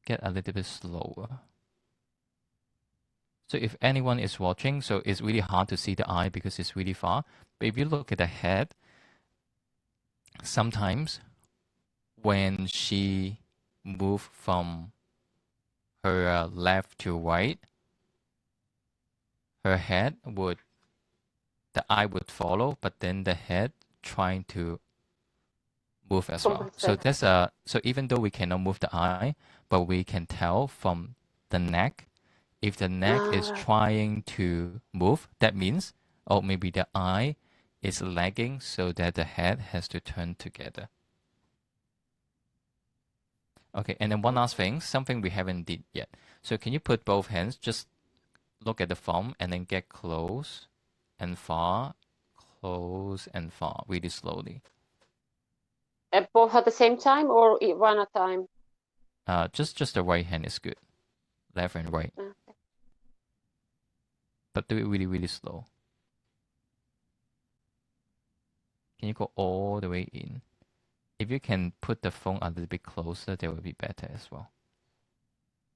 Get a little bit slower. So if anyone is watching, so it's really hard to see the eye because it's really far. But if you look at the head, sometimes when she move from her left to right, her head would, the eye would follow, but then the head trying to move as well. So that's so even though we cannot move the eye, but we can tell from the neck. If the neck is trying to move, that means, oh, maybe the eye is lagging so that the head has to turn together. Okay, and then one last thing, something we haven't did yet. So can you put both hands, just look at the thumb and then get close and far, really slowly.
Both at the same time or one at a time?
Just the right hand is good. Left and right.
Okay.
But do it really, really slow. Can you go all the way in? If you can put the phone a little bit closer, that will be better as well.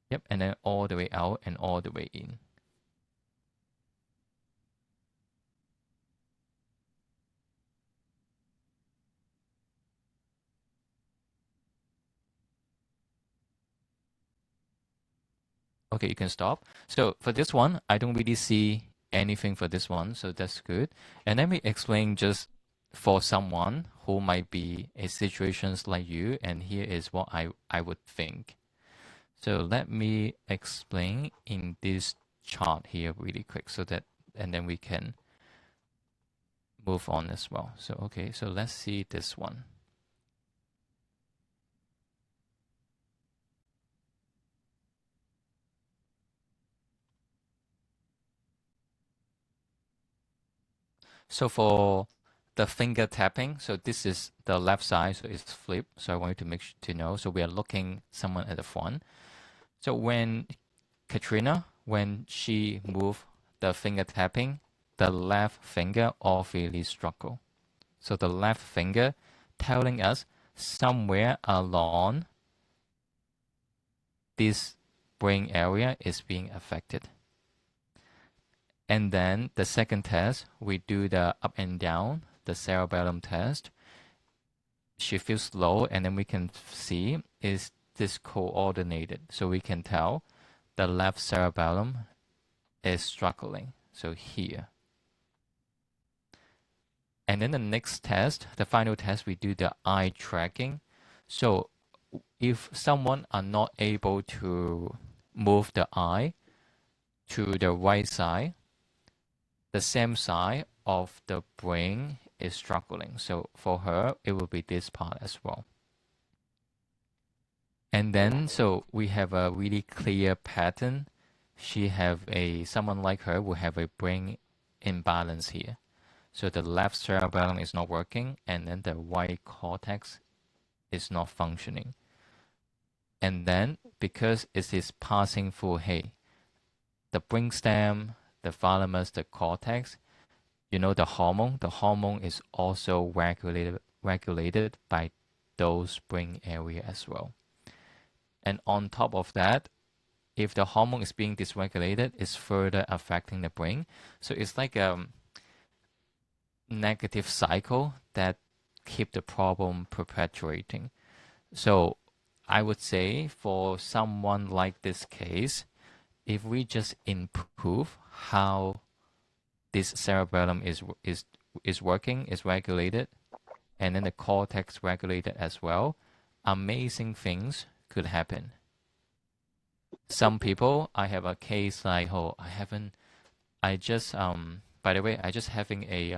Yep, and then all the way out and all the way in. Okay, you can stop. So for this one, I don't really see anything for this one, so that's good. And let me explain just for someone who might be in situations like you, and here is what I would think. So let me explain in this chart here really quick so that, and then we can move on as well. So, okay, so let's see this one. So for the finger tapping, so this is the left side, so it's flipped. So I want you to make sure to know. So we are looking someone at the front. So when Katrina, when she moved the finger tapping, the left finger obviously struggle. So the left finger telling us somewhere along this brain area is being affected. And then the second test, we do the up and down, the cerebellum test. She feels slow, and then we can see is this coordinated. So we can tell the left cerebellum is struggling. So here. And then the next test, the final test, we do the eye tracking. So if someone are not able to move the eye to the right side, the same side of the brain is struggling. So for her, it will be this part as well. And then, so we have a really clear pattern. Someone like her will have a brain imbalance here. So the left cerebellum is not working, and then the right cortex is not functioning. And then, because it is passing through, the brainstem, the thalamus, the cortex, the hormone is also regulated by those brain area as well. And on top of that, if the hormone is being dysregulated, it's further affecting the brain. So it's like a negative cycle that keep the problem perpetuating. So I would say for someone like this case, if we just improve how this cerebellum is working, is regulated, and then the cortex regulated as well, amazing things could happen. Some people, I have a case like, I just by the way, I just having a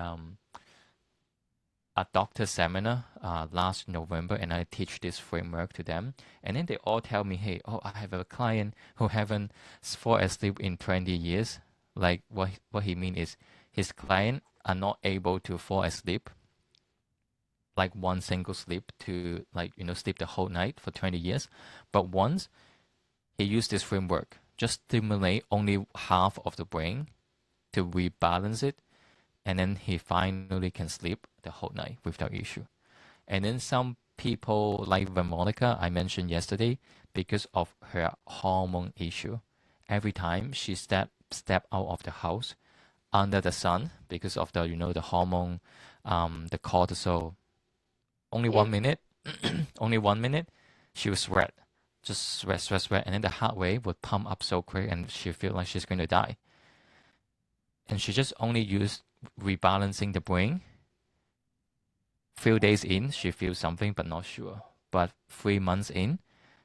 doctor seminar last November, and I teach this framework to them, and then they all tell me, I have a client who haven't fall asleep in 20 years. Like what he mean is his client are not able to fall asleep, like one single sleep to sleep the whole night for 20 years. But once he used this framework, just stimulate only half of the brain to rebalance it, and then he finally can sleep the whole night without issue. And then some people like Veronica, I mentioned yesterday, because of her hormone issue, every time she step out of the house under the sun, because of the the hormone, the cortisol, only 1 minute, only 1 minute, she would sweat, just sweat, and then the heart rate would pump up so quick, and she feel like she's going to die. And she just only used rebalancing the brain. Few days in, she feels something, but not sure. But 3 months in,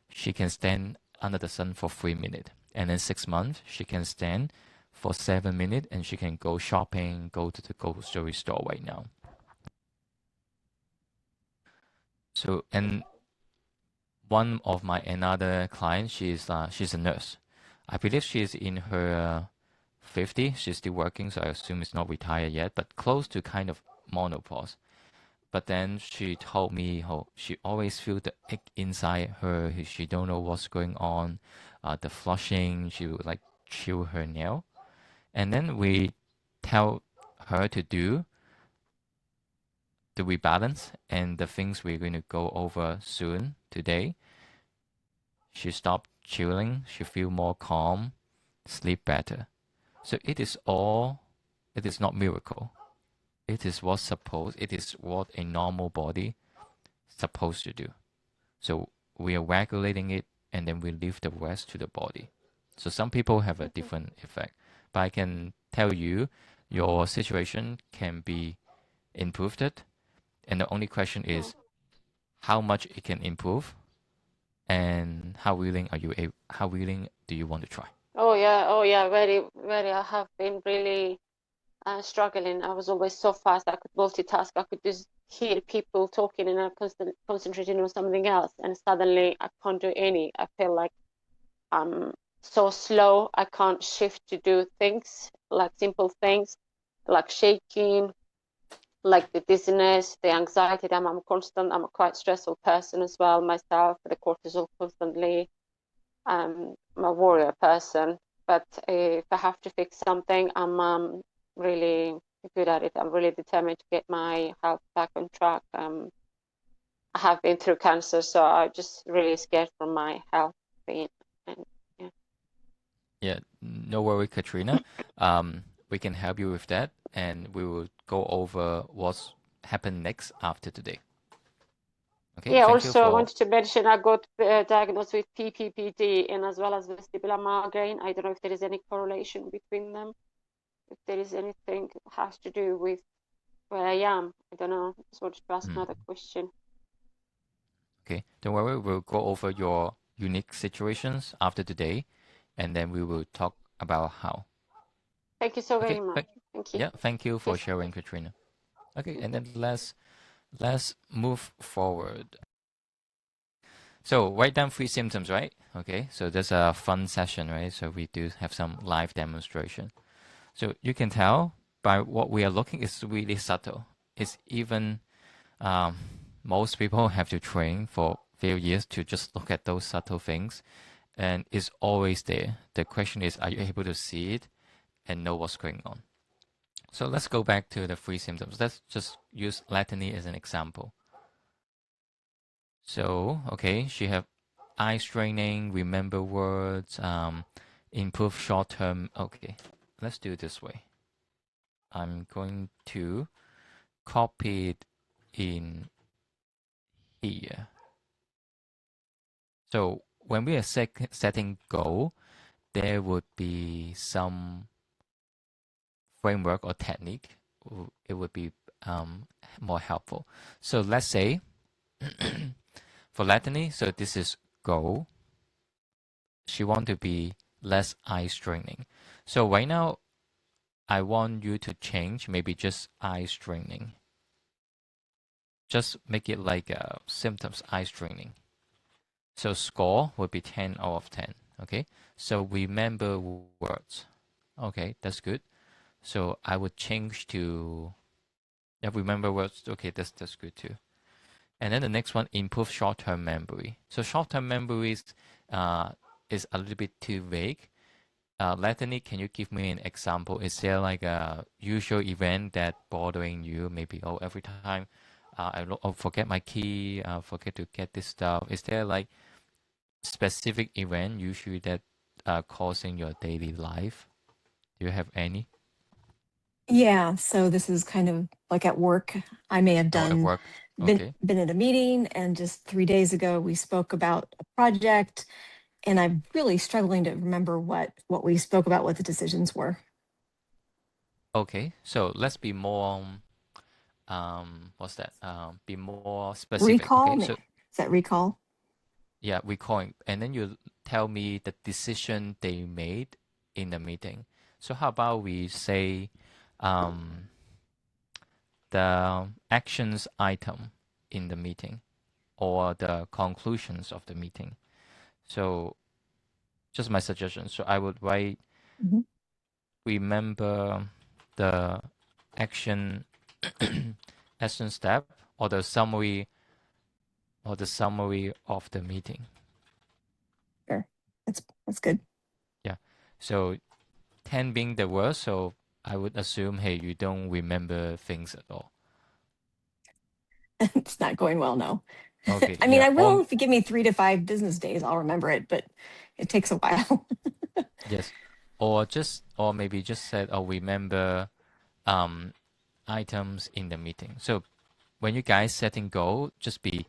she can stand under the sun for 3 minutes. And then 6 months, she can stand for 7 minutes, and she can go shopping, go to the grocery store right now. So, and one of my another client, she's a nurse. I believe she's in her 50. She's still working, so I assume it's not retired yet, but close to kind of menopause. But then she told me how she always feel the ache inside her. She don't know what's going on. The flushing, she would like chew her nail. And then we tell her to do the rebalance and the things we're going to go over soon today. She stopped chewing. She feel more calm, sleep better. So it is not miracle. It is what a normal body supposed to do. So we are regulating it, and then we leave the rest to the body. So some people have a different effect, but I can tell you your situation can be improved, and the only question is how much it can improve, and how willing do you want to try?
Oh yeah, very, very. I have been really struggling. I was always so fast. I could multitask. I could just hear people talking and I concentrating on something else, and suddenly I can't do any. I feel like I'm so slow. I can't shift to do things like simple things, like shaking, like the dizziness, the anxiety. I'm constant. I'm a quite stressful person as well myself. The cortisol constantly. I'm a warrior person, but if I have to fix something, I'm really good at it. I'm really determined to get my health back on track. I have been through cancer, so I'm just really scared for my health. And yeah.
Yeah, no worry, Katrina. We can help you with that, and we will go over what's happened next after today. Okay,
Yeah,
thank you
also I
for.
wanted to mention I got diagnosed with PPPD and as well as vestibular migraine. I don't know if there is any correlation between them. If there is anything has to do with where I am. I don't know. Just wanted to ask another question.
Okay, don't worry, we'll go over your unique situations after today, and then we will talk about how.
Thank you so
Okay,
very much. Thank you.
yeah, thank you for
Yes.
sharing, Katrina. Okay, and then let's move forward. So write down 3 symptoms, right? Okay, so that's a fun session, right? So we do have some live demonstration. So you can tell by what we are looking is really subtle. It's even um, most people have to train for a few years to just look at those subtle things, and it's always there. The question is, are you able to see it and know what's going on? So let's go back to the 3 symptoms. Let's just use Latiny as an example. So, okay, she have eye straining, remember words, improve short term. Okay, let's do it this way. I'm going to copy it in here. So when we are setting goal, there would be some framework or technique. It would be more helpful. So let's say for Latiny, so this is goal. She want to be less eye straining. So right now, I want you to change maybe just eye straining. Just make it like symptoms eye straining. So score would be 10 out of 10. Okay. So remember words. Okay, that's good. So I would change to remember words. Okay, that's good too. And then the next one, improve short-term memory. So short-term memories is a little bit too vague. Lethany, can you give me an example? Is there like a usual event that bothering you? Maybe every time I forget my key, forget to get this stuff. Is there like specific event usually that causing your daily life? Do you have any?
Yeah, so this is kind of like at work. I may have
Oh, at
done
work.
been
Okay.
been at a meeting and just 3 days ago we spoke about a project and I'm really struggling to remember what we spoke about, what the decisions were.
Okay. So let's be more what's that? Be more specific.
Recall?
Okay. So
Is that recall?
yeah, recalling, and then you tell me the decision they made in the meeting. So how about we say um, the actions item in the meeting or the conclusions of the meeting. So just my suggestion. So I would write
Mhm.
remember the action action step or the summary of the meeting.
Sure. That's good.
Yeah. So 10 being the worst, so I would assume, hey, you don't remember things at all.
It's not going well, no.
Okay,
I mean,
yeah.
I will if you give me 3 to 5 business days, I'll remember it, but it takes a while.
Yes. Or maybe just said, oh, remember um, items in the meeting. So when you guys setting goal, just be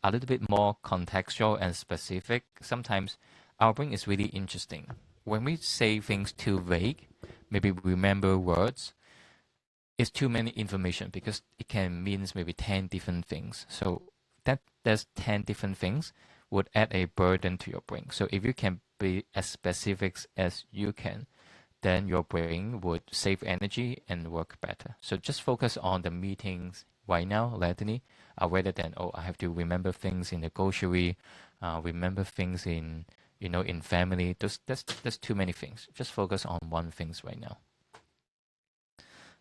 a little bit more contextual and specific. Sometimes our brain is really interesting. when we say things too vague, maybe remember words, it's too many information because it can mean maybe 10 different things. So that there's 10 different things would add a burden to your brain. So if you can be as specific as you can, then your brain would save energy and work better. So just focus on the meetings right now, Latini, rather than, oh, I have to remember things in the grocery, remember things in, in family. That's too many things. Just focus on one things right now.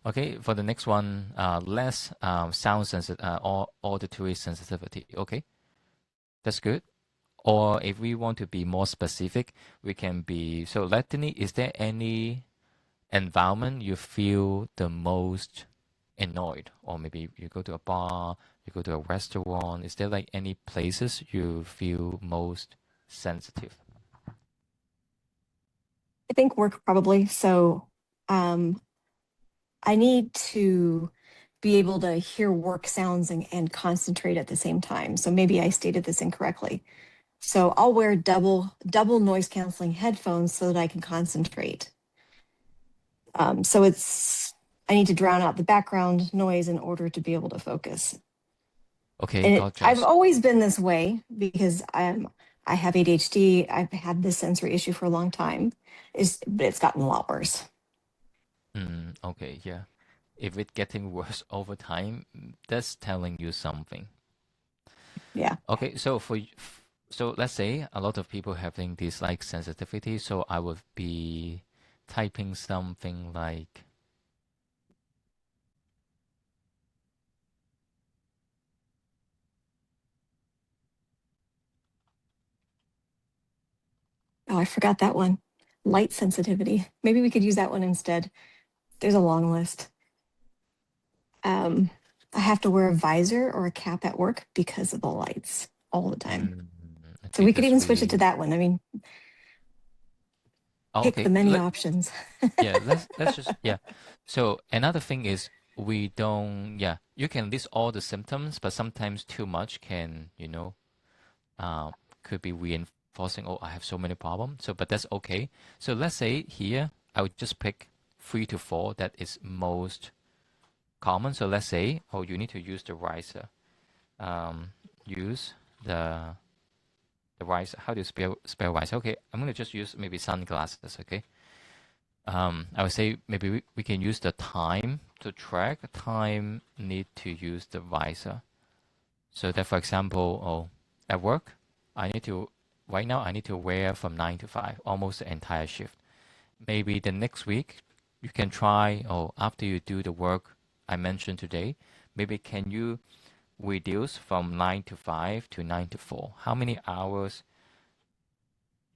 Okay, for the next one, less sound sensitive or auditory sensitivity. Okay, that's good. Or if we want to be more specific, we can be, so Latini, is there any environment you feel the most annoyed? Or maybe you go to a bar, you go to a restaurant. Is there like any places you feel most sensitive?
I think work probably. So I need to be able to hear work sounds and concentrate at the same time. So maybe I stated this incorrectly. So I'll wear double noise canceling headphones so that I can concentrate. So I need to drown out the background noise in order to be able to focus.
Okay,
And
gotcha.
I've always been this way because I have ADHD. I've had this sensory issue for a long time. But it's gotten a lot worse.
Okay, yeah. If it's getting worse over time, that's telling you something.
Yeah.
Okay, so so let's say a lot of people having this like sensitivity, so I would be typing something like,
Oh, I forgot that one. Light sensitivity. Maybe we could use that one instead. There's a long list. I have to wear a visor or a cap at work because of the lights all the time. So we could
because
even switch it to that one. I mean, pick the
okay,
many options.
yeah, let's just yeah. So another thing is we don't yeah, you can list all the symptoms, but sometimes too much can, could be reinforcing, oh, I have so many problems. So but that's okay. So let's say here I would just pick 3 to 4 that is most common. So let's say, oh, you need to use the riser. Use the riser. How do you spell riser? Okay, I'm gonna just use maybe sunglasses. Okay. I would say maybe we can use the time to track. Time need to use the visor. So that, for example, oh, at work, I need to right now I need to wear from 9 to 5, almost the entire shift. Maybe the next week you can try. Oh, after you do the work I mentioned today, maybe can you reduce from 9 to 5 to 9 to 4? How many hours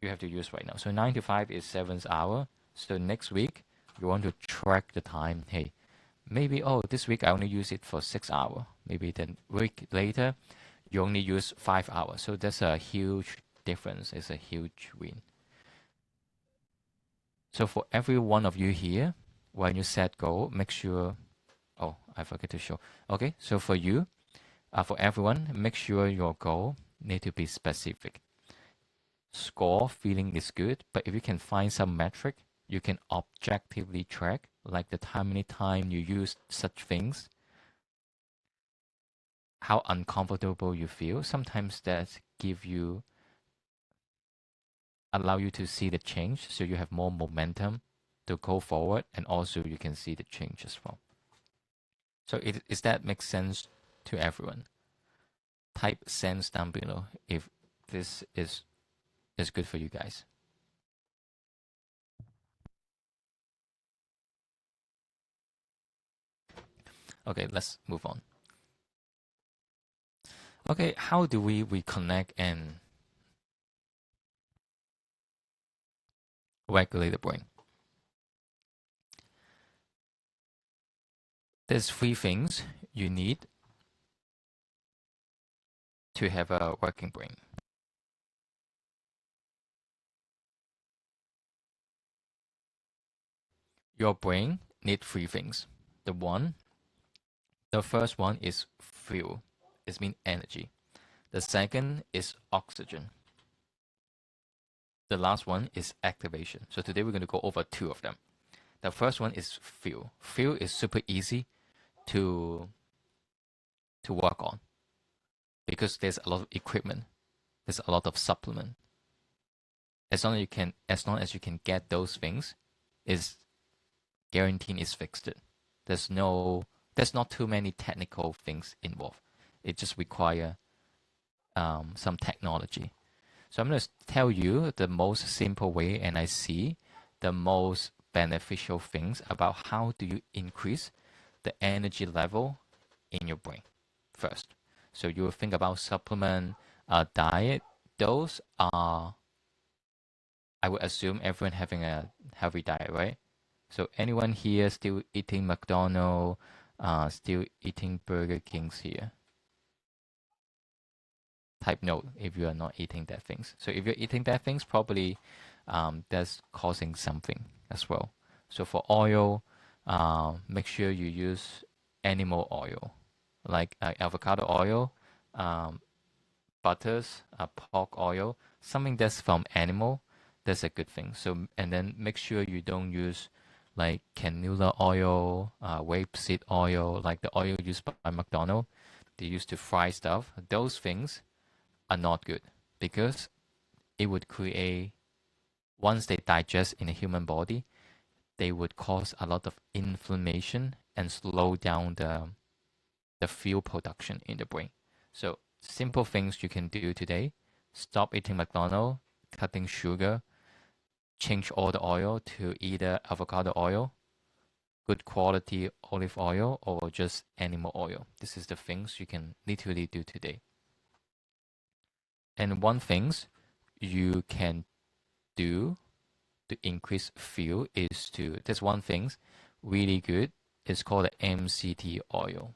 you have to use right now? So 9 to 5 is 7 hours. So next week you want to track the time. Hey, maybe oh this week I only use it for 6 hours. Maybe the week later you only use 5 hours. So that's a huge difference. It's a huge win. So for every one of you here, when you set goal, make sure. Oh, I forget to show. Okay, so for you, for everyone, make sure your goal need to be specific. Score feeling is good, but if you can find some metric you can objectively track, like the how many time you use such things, how uncomfortable you feel, sometimes that give you allow you to see the change, so you have more momentum to go forward, and also you can see the change as well. So is that makes sense to everyone? Type sense down below if this is good for you guys. Okay, let's move on. Okay, how do we reconnect and regulate the brain? There's 3 things you need to have a working brain. Your brain needs 3 things. The first one is fuel. It means energy. The second is oxygen. The last one is activation. So today we're going to go over 2 of them. The first one is feel. Feel is super easy to work on because there's a lot of equipment. There's a lot of supplement. As long as you can get those things, is guaranteed is fixed. There's not too many technical things involved. It just require some technology. So I'm going to tell you the most simple way, and I see the most beneficial things about how do you increase the energy level in your brain first. So you will think about supplement, diet. Those are, I would assume, everyone having a healthy diet, right? So anyone here still eating McDonald's, still eating Burger Kings here? Type no if you are not eating that things. So if you're eating that things, probably that's causing something as well. So for oil, make sure you use animal oil, like avocado oil, butters, pork oil, something that's from animal. That's a good thing. So and then make sure you don't use like canola oil, rapeseed oil, like the oil used by McDonald's. They used to fry stuff. Those things are not good because it would create, once they digest in a human body, they would cause a lot of inflammation and slow down the fuel production in the brain. So simple things you can do today: stop eating McDonald's, cutting sugar, change all the oil to either avocado oil, good quality olive oil, or just animal oil. This is the things you can literally do today. And one things you can do to increase fuel is to, there's one thing really good. It's called the MCT oil.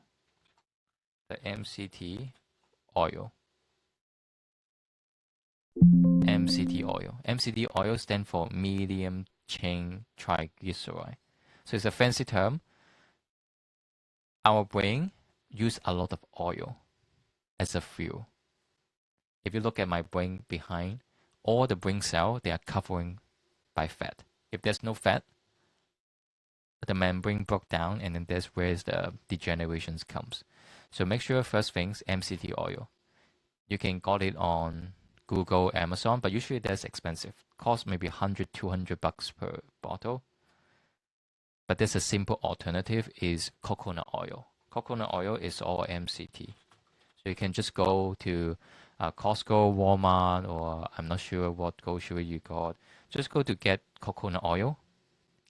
The MCT oil. MCT oil. MCT oil stands for medium chain triglyceride. So it's a fancy term. Our brain use a lot of oil as a fuel. If you look at my brain behind, all the brain cells, they are covering by fat. If there's no fat, the membrane broke down, and then that's where the degeneration comes. So make sure first things, MCT oil. You can get it on Google, Amazon, but usually that's expensive. Cost maybe $100-200 per bottle. But there's a simple alternative is coconut oil. Coconut oil is all MCT. So you can just go to Costco, Walmart, or I'm not sure what grocery you got. Just go to get coconut oil.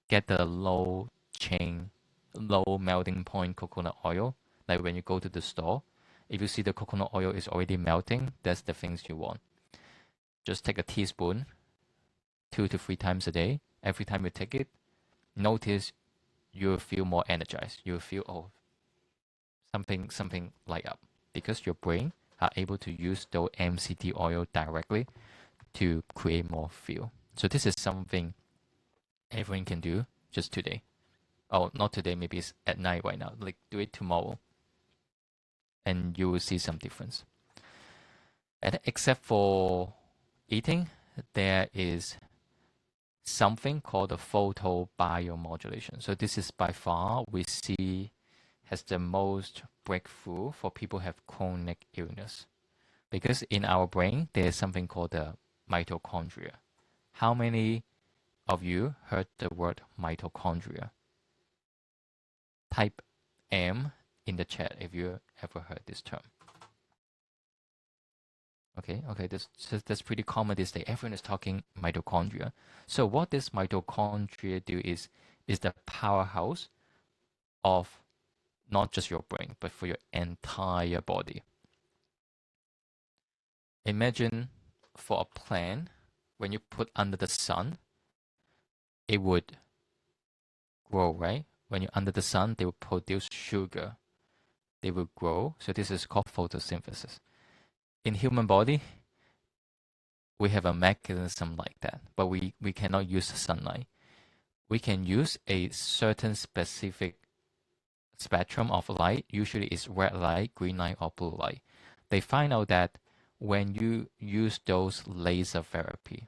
Get the low melting point coconut oil. Like when you go to the store, if you see the coconut oil is already melting, that's the things you want. Just take a teaspoon 2 to 3 times a day. Every time you take it, notice you'll feel more energized. You'll feel, oh, something light up, because your brain are able to use those MCT oil directly to create more fuel. So this is something everyone can do just today. Oh, not today, maybe it's at night right now. Like, do it tomorrow, and you will see some difference. And except for eating, there is something called the photobiomodulation. So this is by far we see has the most breakthrough for people who have chronic illness. Because in our brain, there's something called the mitochondria. How many of you heard the word mitochondria? Type M in the chat if you ever heard this term. Okay, that's pretty common this day. Everyone is talking mitochondria. So what this mitochondria do is the powerhouse of not just your brain, but for your entire body. Imagine for a plant, when you put under the sun, it would grow, right? When you're under the sun, they will produce sugar. They will grow. So this is called photosynthesis. In human body, we have a mechanism like that, but we cannot use sunlight. We can use a certain specific spectrum of light. Usually it's red light, green light, or blue light. They find out that when you use those laser therapy,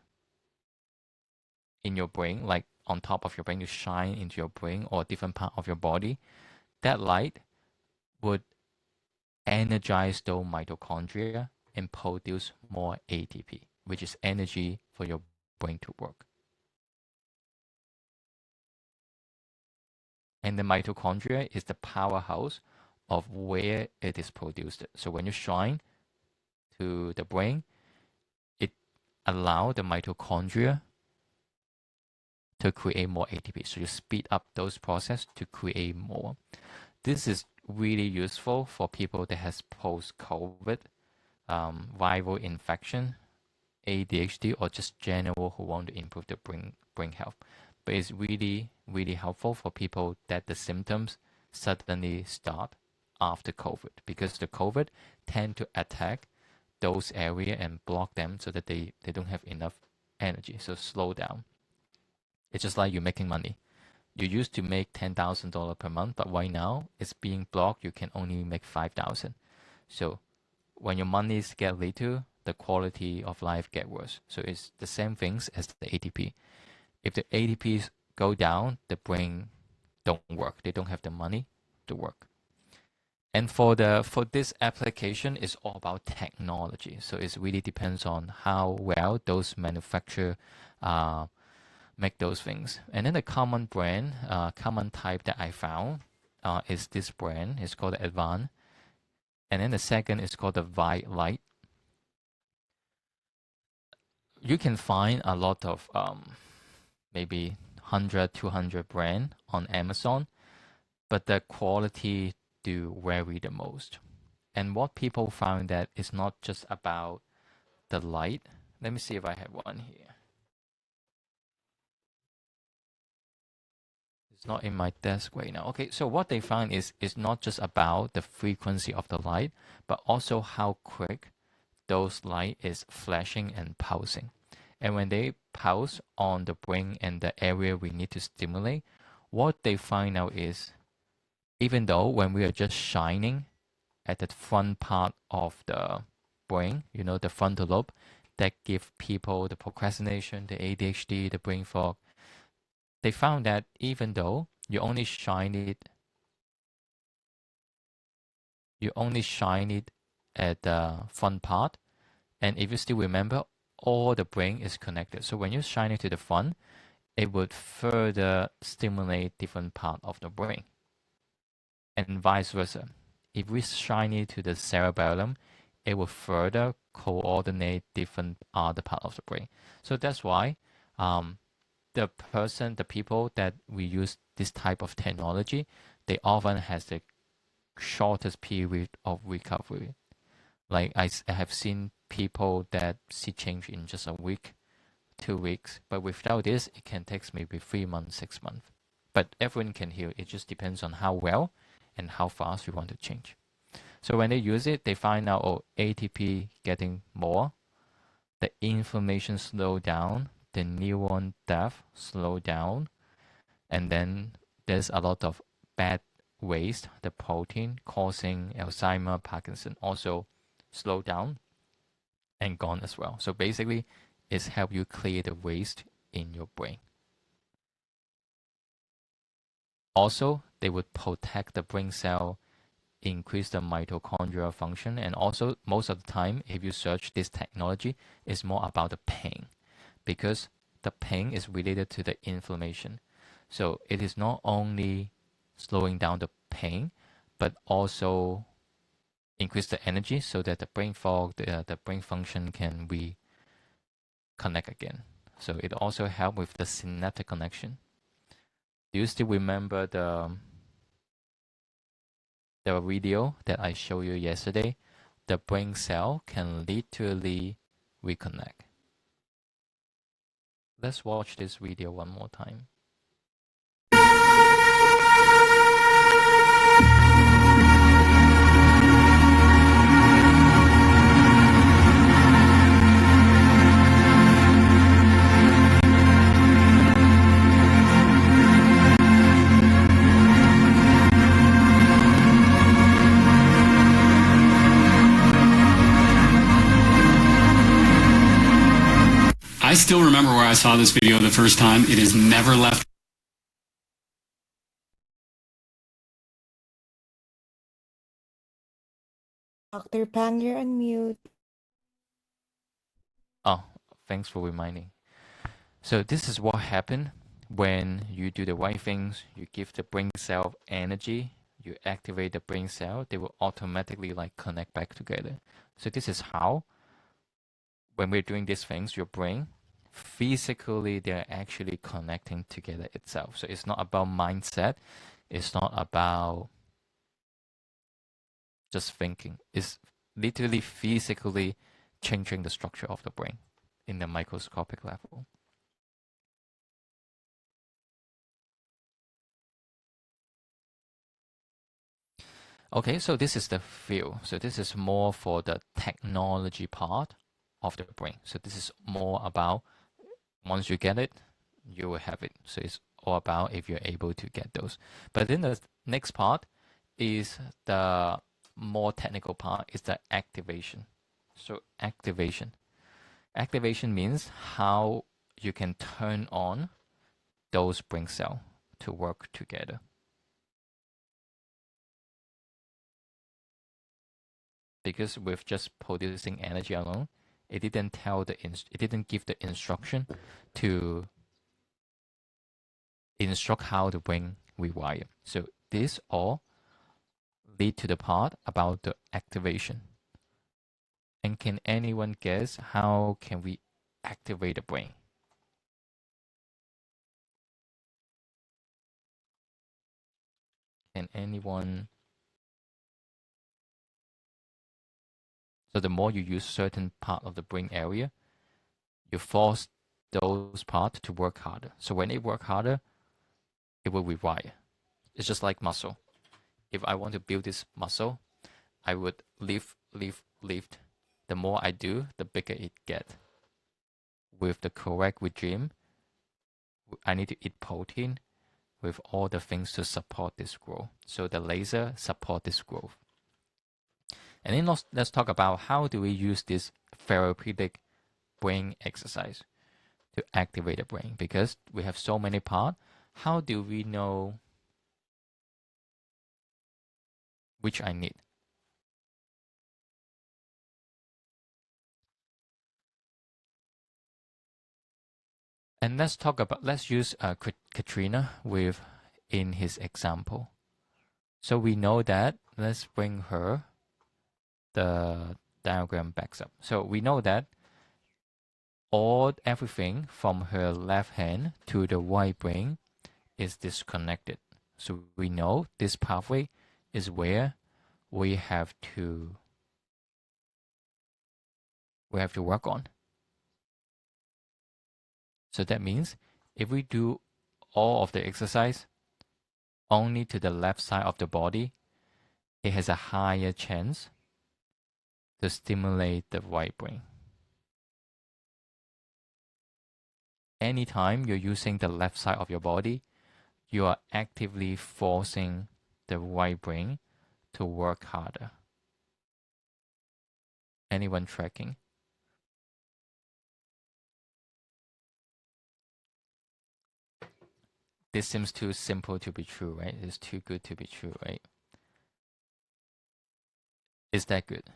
in your brain, like on top of your brain, you shine into your brain or different part of your body, that light would energize those mitochondria and produce more ATP, which is energy for your brain to work. And the mitochondria is the powerhouse of where it is produced. So when you shine to the brain, it allows the mitochondria to create more ATP. So you speed up those processes to create more. This is really useful for people that has post-COVID viral infection, ADHD, or just general who want to improve the brain health. But it's really, really helpful for people that the symptoms suddenly start after COVID, because the COVID tend to attack those areas and block them so that they don't have enough energy. So slow down. It's just like you're making money. You used to make $10,000 per month, but right now it's being blocked. You can only make $5,000. So when your monies get little, the quality of life get worse. So it's the same things as the ATP. If the ATPs go down, the brain don't work. They don't have the money to work. And for this application, it's all about technology. So it really depends on how well those manufacturers make those things. And then the common brand, common type that I found is this brand. It's called the Advan. And then the second is called the White Light. You can find a lot of maybe 100, 200 brand on Amazon, but the quality do vary the most. And what people found that it's not just about the light. Let me see if I have one here. It's not in my desk right now. Okay, so what they find is it's not just about the frequency of the light, but also how quick those light is flashing and pulsing. And when they pulse on the brain and the area we need to stimulate, what they find out is, even though when we are just shining at the front part of the brain, the frontal lobe, that give people the procrastination, the ADHD, the brain fog, they found that even though you only shine it at the front part, and if you still remember, all the brain is connected. So when you shine it to the front, it would further stimulate different part of the brain. And vice versa. If we shine it to the cerebellum, it will further coordinate different other part of the brain. So that's why the people that we use this type of technology, they often has the shortest period of recovery. Like I have seen people that see change in just a week, 2 weeks, but without this, it can take maybe 3 months, 6 months. But everyone can heal. It just depends on how well and how fast you want to change. So when they use it, they find out, ATP getting more, the inflammation slow down, the neuron death slow down, and then there's a lot of bad waste, the protein causing Alzheimer, Parkinson also slow down and gone as well. So basically, it's help you clear the waste in your brain. Also, they would protect the brain cell, increase the mitochondrial function, and also most of the time, if you search this technology, it's more about the pain, because the pain is related to the inflammation. So it is not only slowing down the pain, but also increase the energy so that the brain fog, the brain function can reconnect again. So it also helps with the synaptic connection. Do you still remember the video that I showed you yesterday? The brain cell can literally reconnect. Let's watch this video one more time.
I still remember where I saw this video the first time. It has never left.
Dr. Pang, you're on mute.
Oh, thanks for reminding. So this is what happened when you do the right things. You give the brain cell energy. You activate the brain cell. They will automatically like connect back together. So this is how, when we're doing these things, your brain, physically, they're actually connecting together itself. So it's not about mindset. It's not about just thinking. It's literally physically changing the structure of the brain in the microscopic level. Okay, so this is the field. So this is more for the technology part of the brain. So this is more about once you get it, you will have it. So it's all about if you're able to get those. But then the next part is the more technical part, is the activation. So activation. Activation means how you can turn on those brain cells to work together. Because with just producing energy alone, it didn't give the instruction to instruct how the brain rewire. So this all lead to the part about the activation. And can anyone guess how can we activate the brain? Can anyone? So the more you use certain part of the brain area, you force those parts to work harder. So when they work harder, it will rewire. It's just like muscle. If I want to build this muscle, I would lift. The more I do, the bigger it gets. With the correct regime, I need to eat protein with all the things to support this growth. So the laser support this growth. And then let's talk about how do we use this therapeutic brain exercise to activate the brain, because we have so many parts. How do we know which I need? And let's use Katrina in his example. So we know that, let's bring her the diagram back up. So we know that everything from her left hand to the right brain is disconnected. So we know this pathway is where we have to work on. So that means if we do all of the exercise only to the left side of the body, it has a higher chance to stimulate the right brain. Anytime you're using the left side of your body, you are actively forcing the right brain to work harder. Anyone tracking? This seems too simple to be true, right? It's too good to be true, right? Is that good?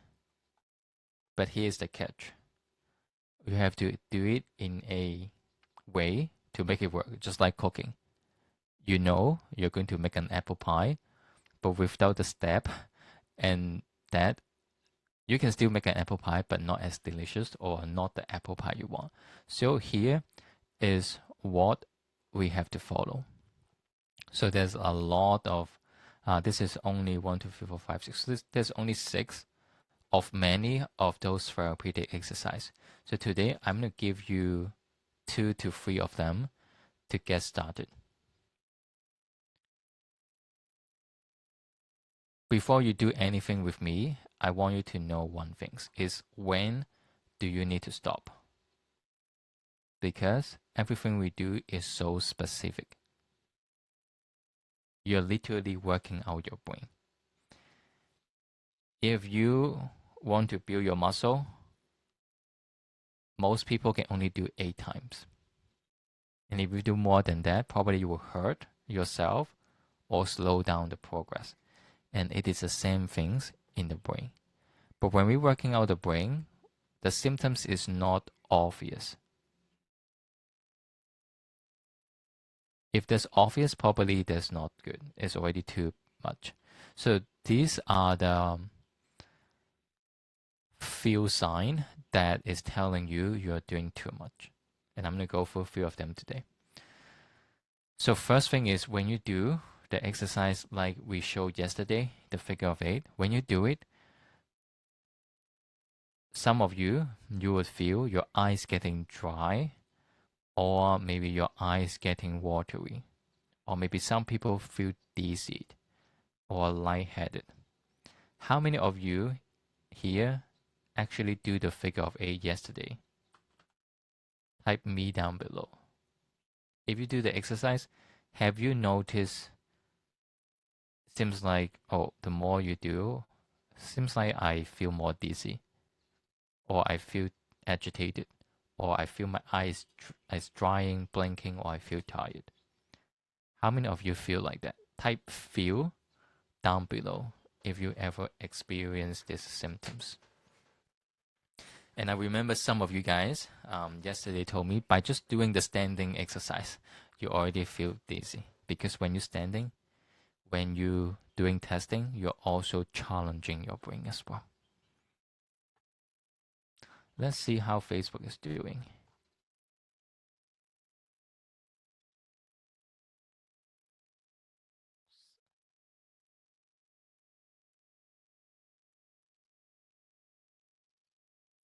But here's the catch. You have to do it in a way to make it work, just like cooking. You know you're going to make an apple pie, but without the step and that, you can still make an apple pie, but not as delicious or not the apple pie you want. So here is what we have to follow. So there's a lot of, this is only 1, 2, 3, 4, 5, 6. There's only 6 of many of those therapeutic exercise. So today I'm going to give you 2 to 3 of them to get started. Before you do anything with me, I want you to know one thing, is when do you need to stop? Because everything we do is so specific. You're literally working out your brain. If you want to build your muscle, most people can only do 8 times. And if you do more than that, probably you will hurt yourself or slow down the progress. And it is the same things in the brain. But when we're working out the brain, the symptoms is not obvious. If there's obvious, probably that's not good. It's already too much. So these are the few sign that is telling you you're doing too much. And I'm going to go through a few of them today. So first thing is when you do the exercise like we showed yesterday, the figure of 8, when you do it, some of you would feel your eyes getting dry, or maybe your eyes getting watery, or maybe some people feel dizzy or lightheaded. How many of you here actually do the figure of 8 yesterday? Type me down below. If you do the exercise, have you noticed, seems like, oh, the more you do, seems like I feel more dizzy, or I feel agitated, or I feel my eyes is drying, blinking, or I feel tired. How many of you feel like that? Type feel down below if you ever experience these symptoms. And I remember some of you guys yesterday told me by just doing the standing exercise, you already feel dizzy. Because when you're standing, when you're doing testing, you're also challenging your brain as well. Let's see how Facebook is doing.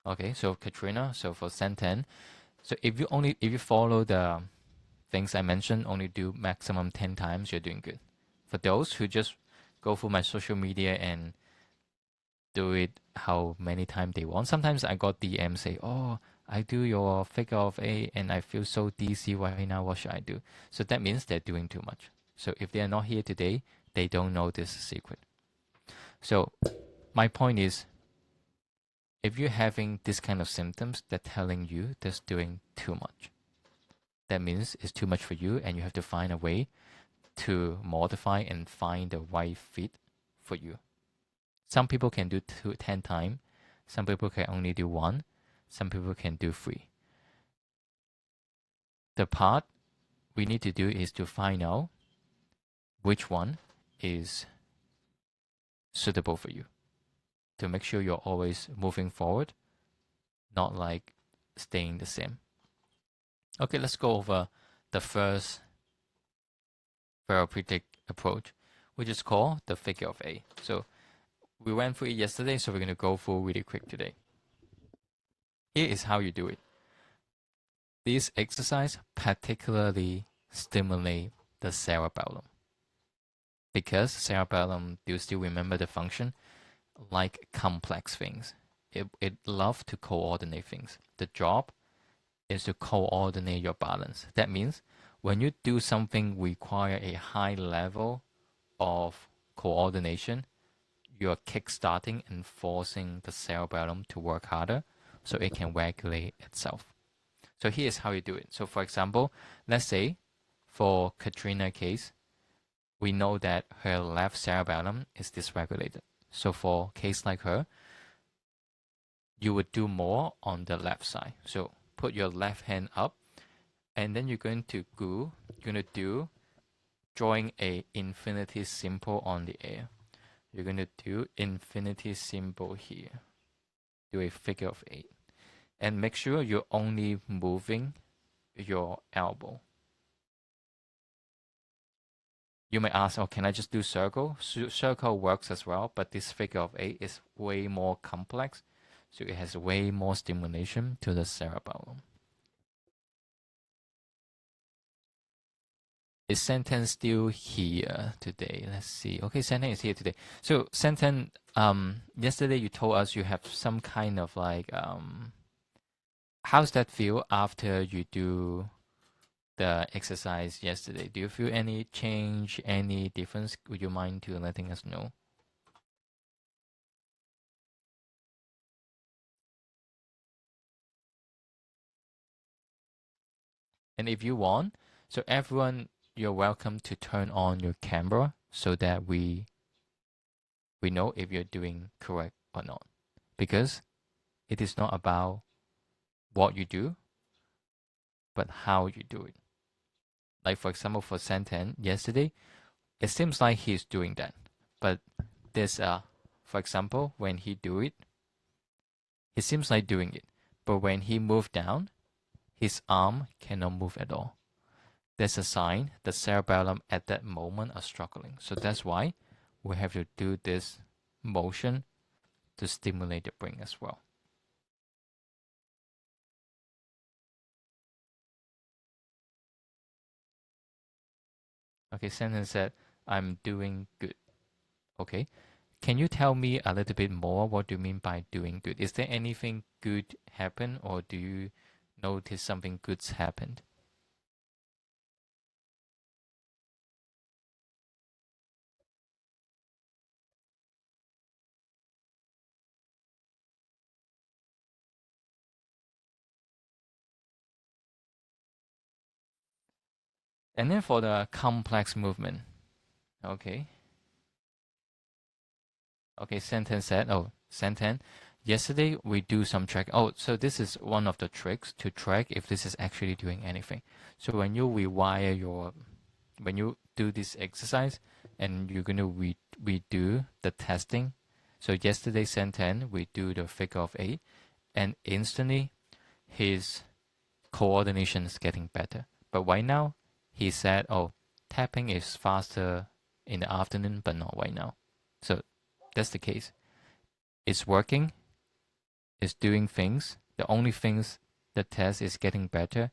Okay, so Katrina, so for Santan, so if you follow the things I mentioned, only do maximum 10 times, you're doing good. For those who just go through my social media and do it how many times they want, sometimes I got DM say, oh, I do your figure of 8 and I feel so dizzy right now, what should I do? So that means they're doing too much. So if they're not here today, they don't know this secret. So my point is, if you're having this kind of symptoms, they're telling you that's doing too much. That means it's too much for you and you have to find a way to modify and find the right fit for you. Some people can do 10 times. Some people can only do 1. Some people can do 3. The part we need to do is to find out which one is suitable for you, to make sure you're always moving forward, not like staying the same. Okay, let's go over the first therapeutic approach, which is called the figure of 8. So we went through it yesterday, so we're going to go through really quick today. Here is how you do it. This exercise particularly stimulate the cerebellum, because cerebellum, do you still remember the function? Like complex things. It loves to coordinate things. The job is to coordinate your balance. That means when you do something require a high level of coordination, you're kickstarting and forcing the cerebellum to work harder so it can regulate itself. So here's how you do it. So for example, let's say for Katrina case, we know that her left cerebellum is dysregulated. So for a case like her, you would do more on the left side. So put your left hand up, and then you're going to do drawing a infinity symbol on the air. You're going to do infinity symbol here. Do a figure of 8. And make sure you're only moving your elbow. You may ask, oh, can I just do circle? Circle works as well, but this figure of 8 is way more complex. So it has way more stimulation to the cerebellum. Is Santan still here today? Let's see. Okay, Santan is here today. So Santan, yesterday you told us you have some kind of like, how's that feel after you do the exercise yesterday? Do you feel any change, any difference? Would you mind to letting us know? And if you want, so everyone, you're welcome to turn on your camera so that we know if you're doing correct or not. Because it is not about what you do, but how you do it. Like for example, for Santan yesterday, it seems like he's doing that. But there's for example, when he do it, he seems like doing it. But when he moved down, his arm cannot move at all. There's a sign the cerebellum at that moment are struggling. So that's why we have to do this motion to stimulate the brain as well. Okay, Sentence said, I'm doing good. Okay. Can you tell me a little bit more what do you mean by doing good? Is there anything good happen or do you notice something good's happened? And then for the complex movement. Okay. Okay, Santan said, oh, Santan, yesterday we do some track. Oh, so this is one of the tricks to track if this is actually doing anything. So when you rewire when you do this exercise and you're going to redo the testing. So yesterday, Santan, we do the figure of 8 and instantly his coordination is getting better. But right now, he said, oh, tapping is faster in the afternoon, but not right now. So that's the case. It's working. It's doing things. The only things the test is getting better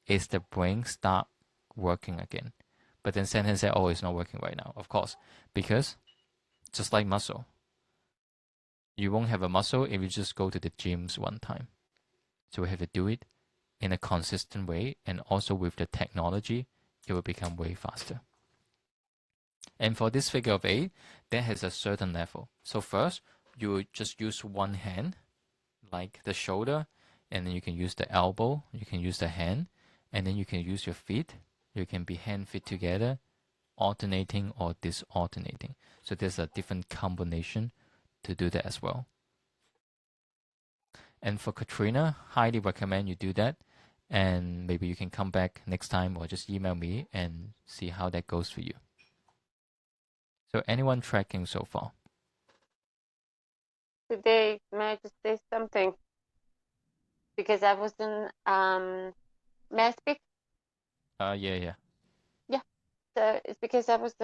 is the brain start working again. But then sentence said, oh, it's not working right now. Of course, because just like muscle, you won't have a muscle if you just go to the gyms one time. So we have to do it in a consistent way, and also with the technology, it will become way faster. And for this figure of 8, that has a certain level. So first, you just use one hand, like the shoulder, and then you can use the elbow, you can use the hand, and then you can use your feet. You can be hand-feet together, alternating or disalternating. So there's a different combination to do that as well. And for Katrina, highly recommend you do that. And maybe you can come back next time or just email me and see how that goes for you. So anyone tracking so far?
Today, may I just say something? Because I was in, may I speak?
Yeah.
Yeah. So it's because I was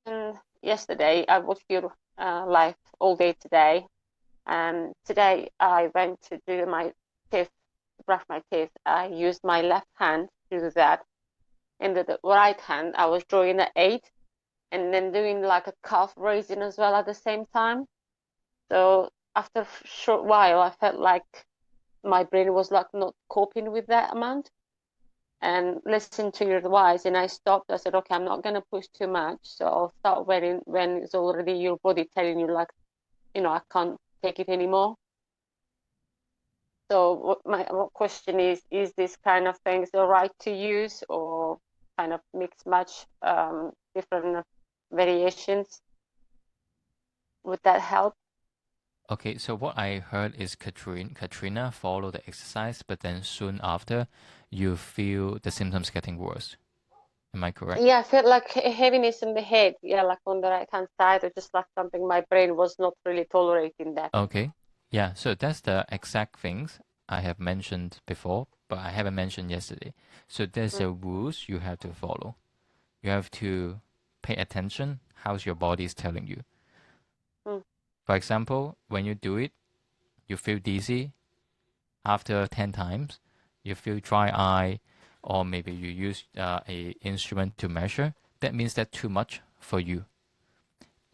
in yesterday. I watched your live all day today. And today I went to do my teeth, brush my teeth. I used my left hand to do that. In the right hand, I was drawing an 8 and then doing like a calf raising as well at the same time. So after a short while, I felt like my brain was like not coping with that amount. And listened to your advice, and I stopped. I said, okay, I'm not gonna push too much, so I'll start when it's already your body telling you like, I can't take it anymore. So my question is this kind of things the right to use or kind of mix match different variations? Would that help?
Okay, so what I heard is Katrina follow the exercise, but then soon after, you feel the symptoms getting worse. Am I correct?
Yeah, I felt like heaviness in the head. Yeah, like on the right hand side, or just like something my brain was not really tolerating that.
Okay. Yeah, so that's the exact things I have mentioned before, but I haven't mentioned yesterday. So there's a rules you have to follow. You have to pay attention how's your body is telling you.
Mm.
For example, when you do it, you feel dizzy after 10 times, you feel dry eye, or maybe you use a instrument to measure. That means that's too much for you.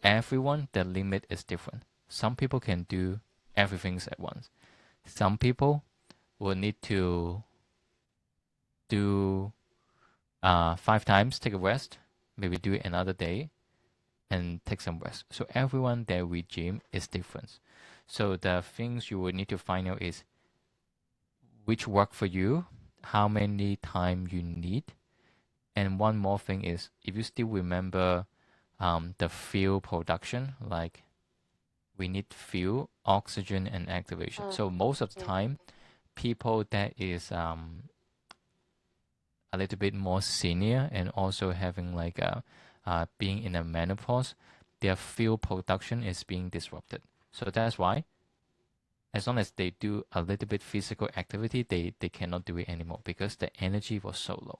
Everyone, the limit is different. Some people can do everything at once. Some people will need to do 5 times, take a rest, maybe do it another day, and take some rest. So everyone, their regime is different. So the things you will need to find out is which work for you how many time you need. And one more thing is, if you still remember the fuel production, like we need fuel, oxygen, and activation. So most of the time, people that is a little bit more senior and also having like being in a menopause, their fuel production is being disrupted. So that's why, as long as they do a little bit physical activity, they cannot do it anymore because the energy was so low.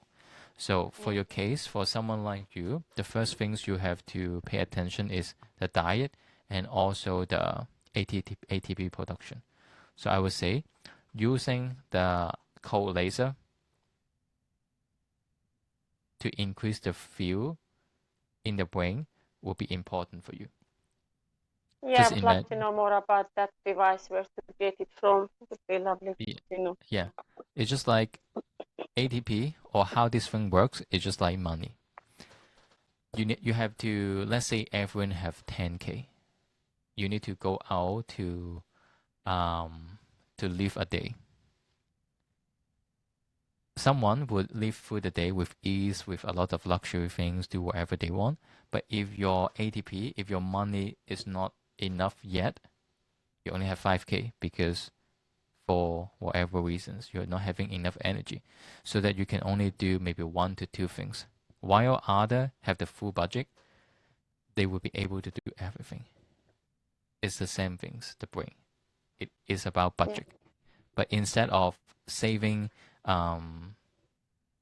So for your case, for someone like you, the first things you have to pay attention is the diet and also the ATP production. So I would say using the cold laser to increase the fuel in the brain will be important for you.
Yeah, I would like to know more about that device, where to get it from. It would be lovely to know.
Yeah, it's just like ATP, or how this thing works. It's just like money. You have to, let's say everyone have 10K. You need to go out to live a day. Someone would live through the day with ease, with a lot of luxury things, do whatever they want. But if your ATP, if your money is not enough yet, you only have 5K because for whatever reasons, you're not having enough energy, so that you can only do maybe 1 to 2 things. While others have the full budget, they will be able to do everything. It's the same things, the brain. It is about budget. But instead of saving,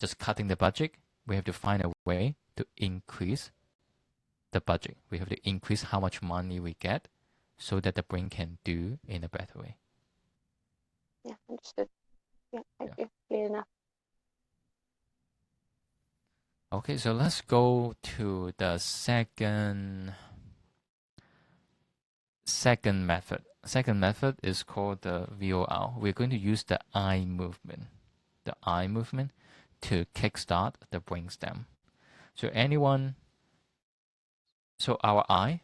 just cutting the budget, we have to find a way to increase the budget. We have to increase how much money we get so that the brain can do in a better way.
Yeah, understood. Yeah, thank you. Clear enough.
Okay, so let's go to the second method. Second method is called the VOR. We're going to use the eye movement. The eye movement to kickstart the brainstem. So our eye,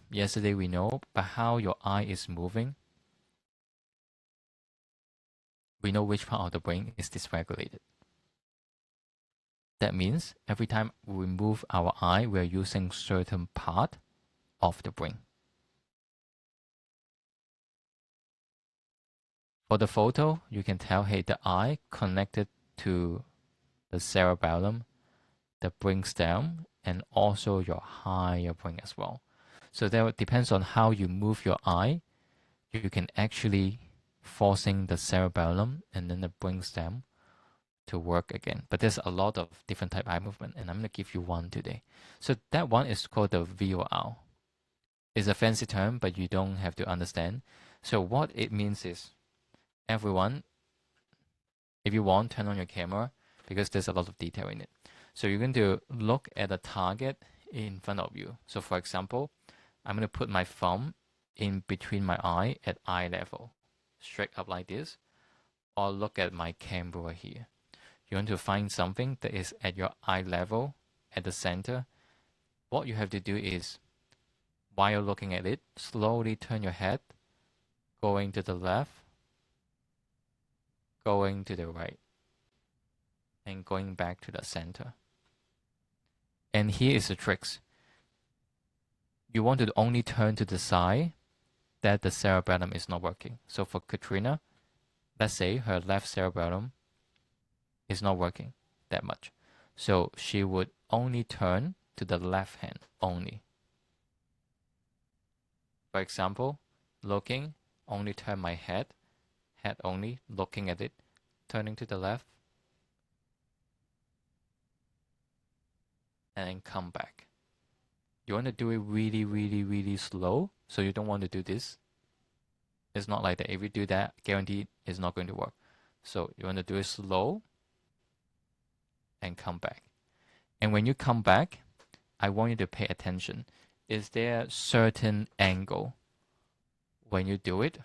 yesterday we know, but how your eye is moving, we know which part of the brain is dysregulated. That means every time we move our eye, we're using certain part of the brain. For the photo, you can tell, hey, the eye connected to the cerebellum, the brainstem, and also your higher brain as well. So that depends on how you move your eye. You can actually forcing the cerebellum and then the brainstem to work again. But there's a lot of different type eye movement, and I'm going to give you one today. So that one is called the VOR. It's a fancy term, but you don't have to understand. So what it means is, everyone, if you want, turn on your camera because there's a lot of detail in it. So you're going to look at a target in front of you. So for example, I'm going to put my thumb in between my eye at eye level, straight up like this, or look at my camera here. You want to find something that is at your eye level at the center. What you have to do is, while you're looking at it, slowly turn your head, going to the left, going to the right, and going back to the center. And here is the tricks. You want to only turn to the side that the cerebellum is not working. So for Katrina, let's say her left cerebellum is not working that much. So she would only turn to the left hand only. For example, looking, only turn my head only, looking at it, turning to the left, and then come back. You want to do it really, really, really slow, so you don't want to do this. It's not like that. If you do that, guaranteed it's not going to work. So you want to do it slow and come back. And when you come back, I want you to pay attention. Is there a certain angle when you do it?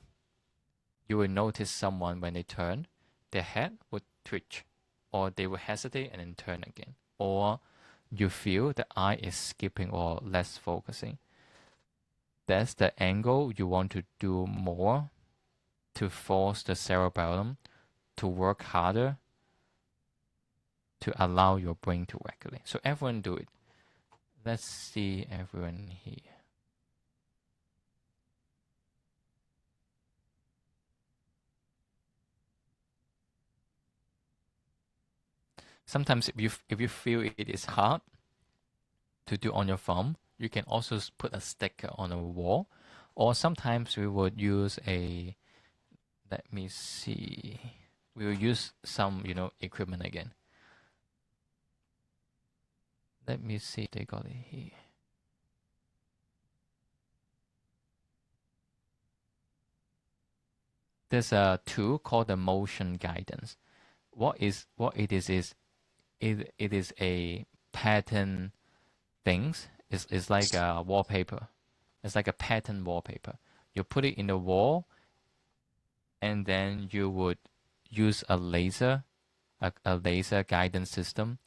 You will notice someone, when they turn, their head would twitch, or they will hesitate and then turn again, or you feel the eye is skipping or less focusing. That's the angle you want to do more to force the cerebellum to work harder to allow your brain to regulate. So everyone do it. Let's see everyone here. Sometimes if you feel it is hard to do on your phone, you can also put a sticker on a wall, or sometimes we would use a, let me see, we will use some, you know, equipment again. Let me see if they got it here. There's a tool called the motion guidance. What it is it is a pattern things. It's like a wallpaper. It's like a pattern wallpaper. You put it in the wall, and then you would use a laser guidance system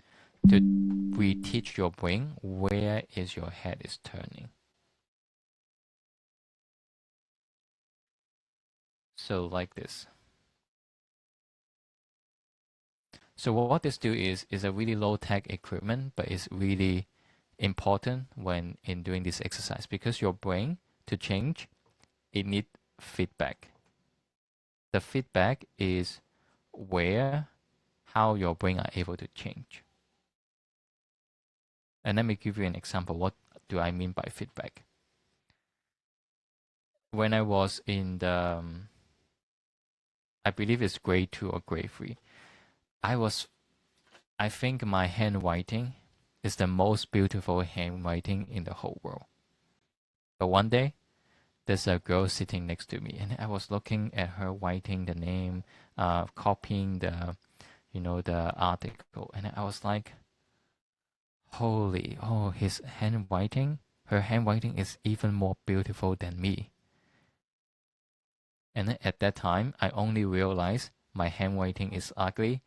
to reteach your brain where is your head is turning. So like this. So what this do is a really low-tech equipment, but it's really important when in doing this exercise, because your brain to change, it need feedback. The feedback is how your brain are able to change. And let me give you an example. What do I mean by feedback? When I was in the, I believe it's grade 2 or grade 3, I think my handwriting is the most beautiful handwriting in the whole world. But one day, there's a girl sitting next to me, and I was looking at her writing the name, copying the, you know, the article, and I was like, holy, oh, her handwriting is even more beautiful than me. And at that time, I only realized my handwriting is ugly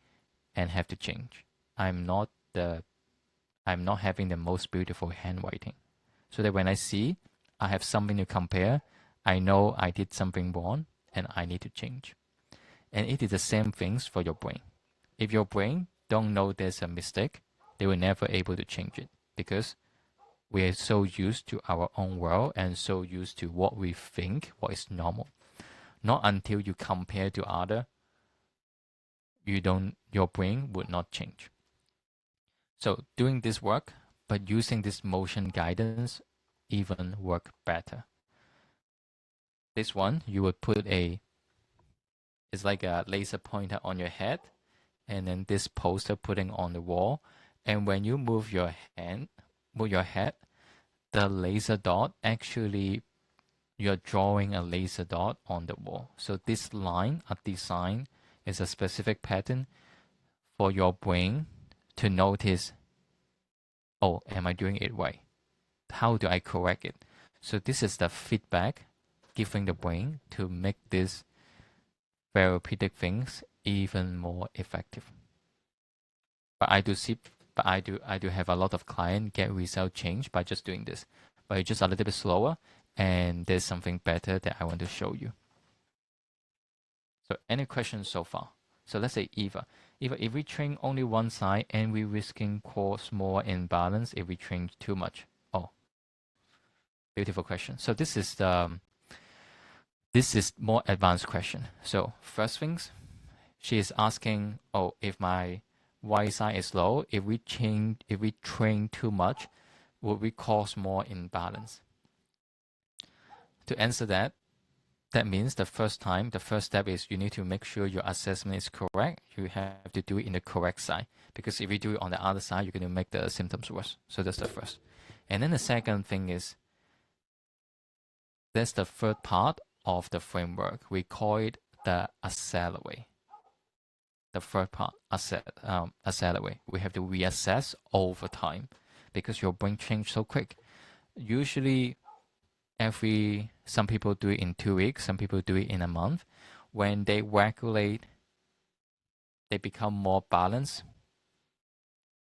and have to change. I'm not having the most beautiful handwriting. So that when I see I have something to compare, I know I did something wrong and I need to change. And it is the same things for your brain. If your brain don't know there's a mistake, they will never able to change it, because we are so used to our own world and so used to what we think, what is normal. Not until you compare to other, your brain would not change. So doing this work, but using this motion guidance even work better. This one, you would put it's like a laser pointer on your head, and then this poster putting on the wall. And when you move your head, the laser dot actually, you're drawing a laser dot on the wall. So this line, a design, is a specific pattern for your brain to notice, oh, am I doing it right? How do I correct it? So this is the feedback giving the brain to make these therapeutic things even more effective. But I do have a lot of clients get result change by just doing this, but it's just a little bit slower, and there's something better that I want to show you. So any questions so far? So let's say Eva, if we train only one side and we risking cause more imbalance if we train too much. Oh, beautiful question. So this is more advanced question. So first things, she is asking, oh, if my right side is low, if we train too much, will we cause more imbalance? To answer that, that means the first step is you need to make sure your assessment is correct. You have to do it in the correct side, because if you do it on the other side, you're going to make the symptoms worse. So that's the first. And then the second thing is, that's the third part of the framework. We call it the accelerate. The third part, accelerate. We have to reassess over time, because your brain changes so quick. Usually, some people do it in 2 weeks, some people do it in a month. When they regulate, they become more balanced.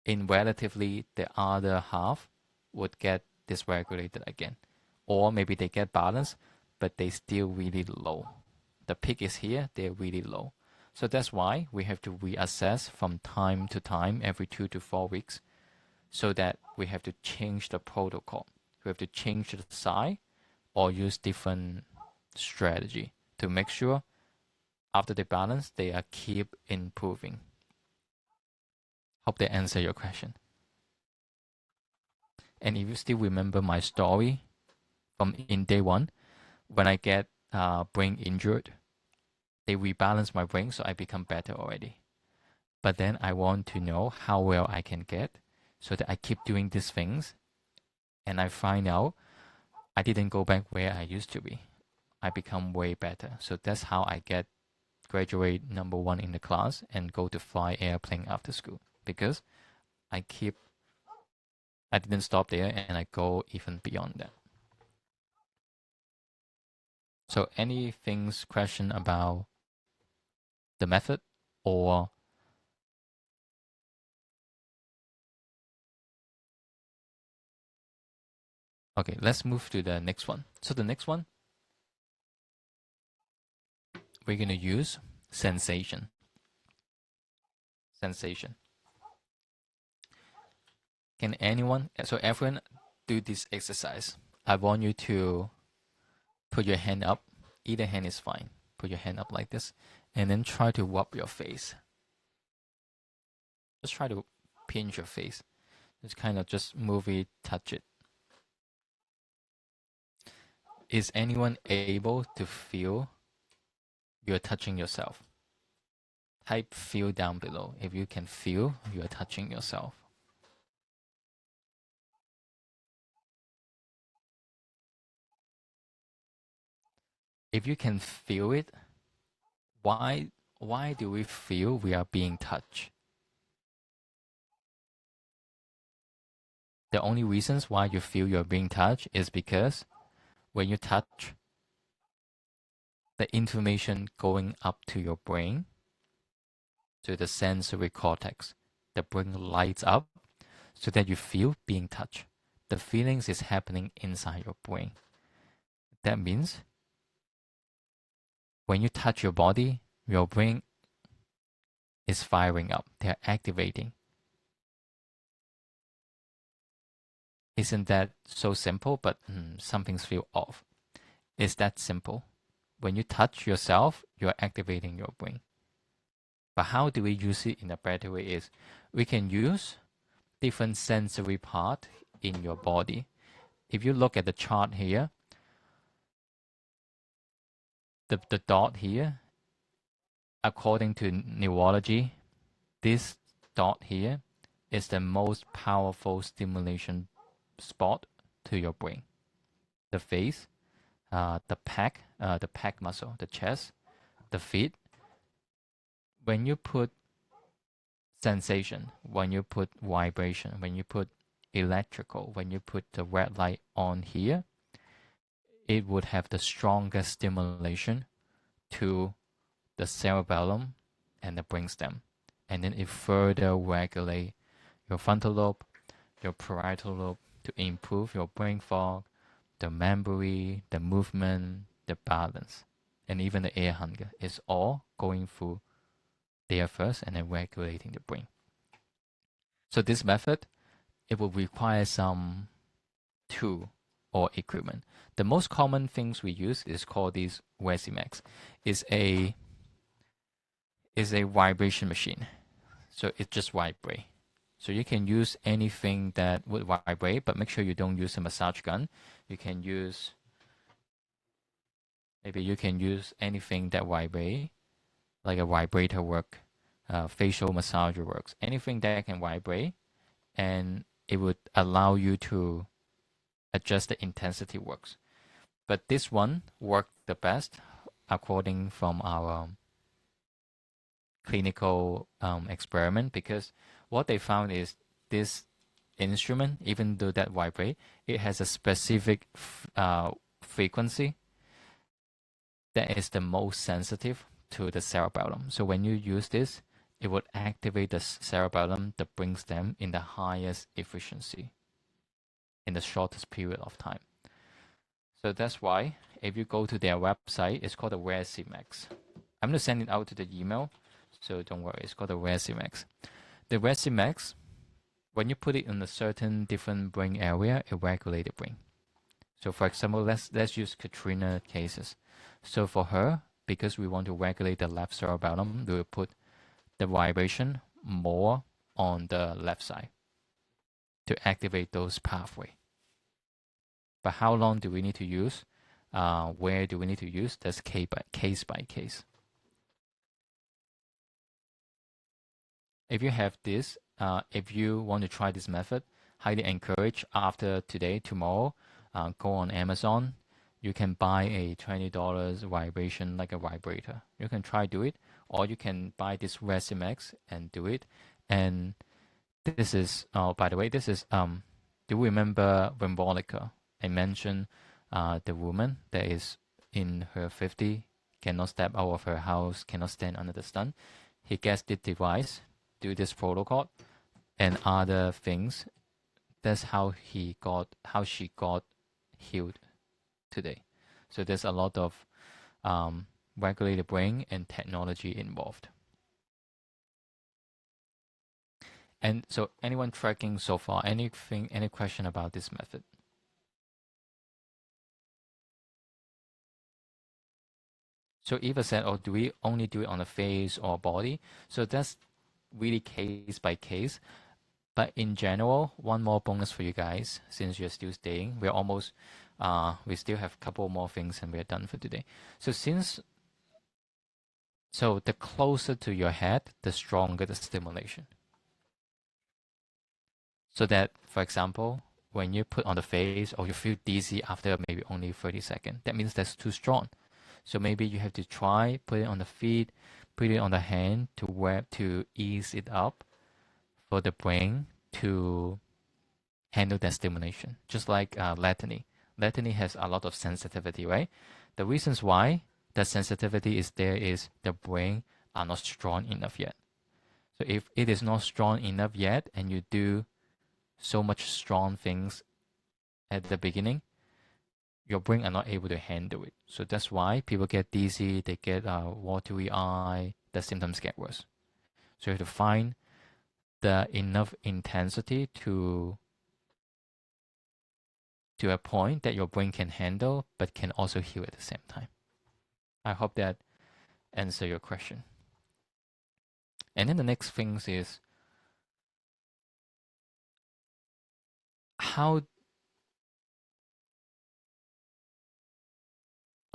In relatively, the other half would get dysregulated again. Or maybe they get balanced, but they still really low. The peak is here, they're really low. So that's why we have to reassess from time to time, every 2 to 4 weeks, so that we have to change the protocol. We have to change the size or use different strategy to make sure after they balance, they are keep improving. Hope they answer your question. And if you still remember my story from in day one, when I get brain injured, they rebalance my brain so I become better already. But then I want to know how well I can get so that I keep doing these things and I find out I didn't go back where I used to be. I become way better. So that's how I get graduate number 1 in the class and go to fly airplane after school, because I didn't stop there and I go even beyond that. So any things, question about the method or okay, let's move to the next one. So the next one, we're going to use sensation. Sensation. Can anyone, so everyone do this exercise. I want you to put your hand up. Either hand is fine. Put your hand up like this and then try to rub your face. Just try to pinch your face. Just kind of just move it, touch it. Is anyone able to feel you're touching yourself? Type feel down below if you can feel you're touching yourself. If you can feel it, why do we feel we are being touched? The only reasons why you feel you're being touched is because when you touch, the information going up to your brain, to the sensory cortex, the brain lights up so that you feel being touched. The feelings is happening inside your brain. That means when you touch your body, your brain is firing up. They're activating. Isn't that so simple? But something's feel off. It's that simple. When you touch yourself, you're activating your brain. But how do we use it in a better way is we can use different sensory part in your body. If you look at the chart here, the dot here, according to neurology, this dot here is the most powerful stimulation spot to your brain. The face, the pec muscle, the chest, the feet. When you put sensation, when you put vibration, when you put electrical, when you put the red light on here, it would have the strongest stimulation to the cerebellum and the brainstem. And then it further regulate your frontal lobe, your parietal lobe to improve your brain fog, the memory, the movement, the balance, and even the air hunger. It's all going through there first and then regulating the brain. So this method, it will require some tool or equipment. The most common things we use is called this Resimax. It's a vibration machine. So it just vibrates. So you can use anything that would vibrate, but make sure you don't use a massage gun. You can use, maybe you can use anything that vibrates, like a vibrator work, facial massager works, anything that can vibrate, and it would allow you to adjust the intensity works. But this one worked the best according from our clinical experiment, because what they found is this instrument, even though that vibrate, it has a specific frequency that is the most sensitive to the cerebellum. So when you use this, it would activate the cerebellum, the brainstem, in the highest efficiency in the shortest period of time. So that's why if you go to their website, it's called the Resimax. I'm going to send it out to the email So don't worry, it's called the Resimax. The Resimax, when you put it in a certain different brain area, it regulates the brain. So for example, let's use Katrina cases. So for her, because we want to regulate the left cerebellum, we will put the vibration more on the left side to activate those pathways. But how long do we need to use? Where do we need to use? That's case by case. If you have this, if you want to try this method, highly encourage after today, tomorrow, go on Amazon. You can buy a $20 vibration like a vibrator. You can try do it, or you can buy this Resimax and do it. And this is, by the way, this is, do you remember Wimbolica? I mentioned the woman that is in her 50, cannot step out of her house, cannot stand under the sun. He gets the device, do this protocol, and other things. That's how she got healed today. So there's a lot of regulated brain and technology involved. And so anyone tracking so far, any question about this method? So Eva said, oh, do we only do it on the face or body? So that's really case by case. But in general, one more bonus for you guys, since you're still staying. We're almost, we still have a couple more things and we're done for today. So the closer to your head, the stronger the stimulation. So that, for example, when you put on the face or you feel dizzy after maybe only 30 seconds, that means that's too strong. So maybe you have to try, put it on the feet, put it on the hand to ease it up for the brain to handle that stimulation. Just like Latiny. Latiny has a lot of sensitivity, right? The reasons why the sensitivity is there is the brain are not strong enough yet. So if it is not strong enough yet and you do so much strong things at the beginning, your brain are not able to handle it. So that's why people get dizzy, they get watery eye, the symptoms get worse. So you have to find the enough intensity to a point that your brain can handle, but can also heal at the same time. I hope that answers your question. And then the next thing is how.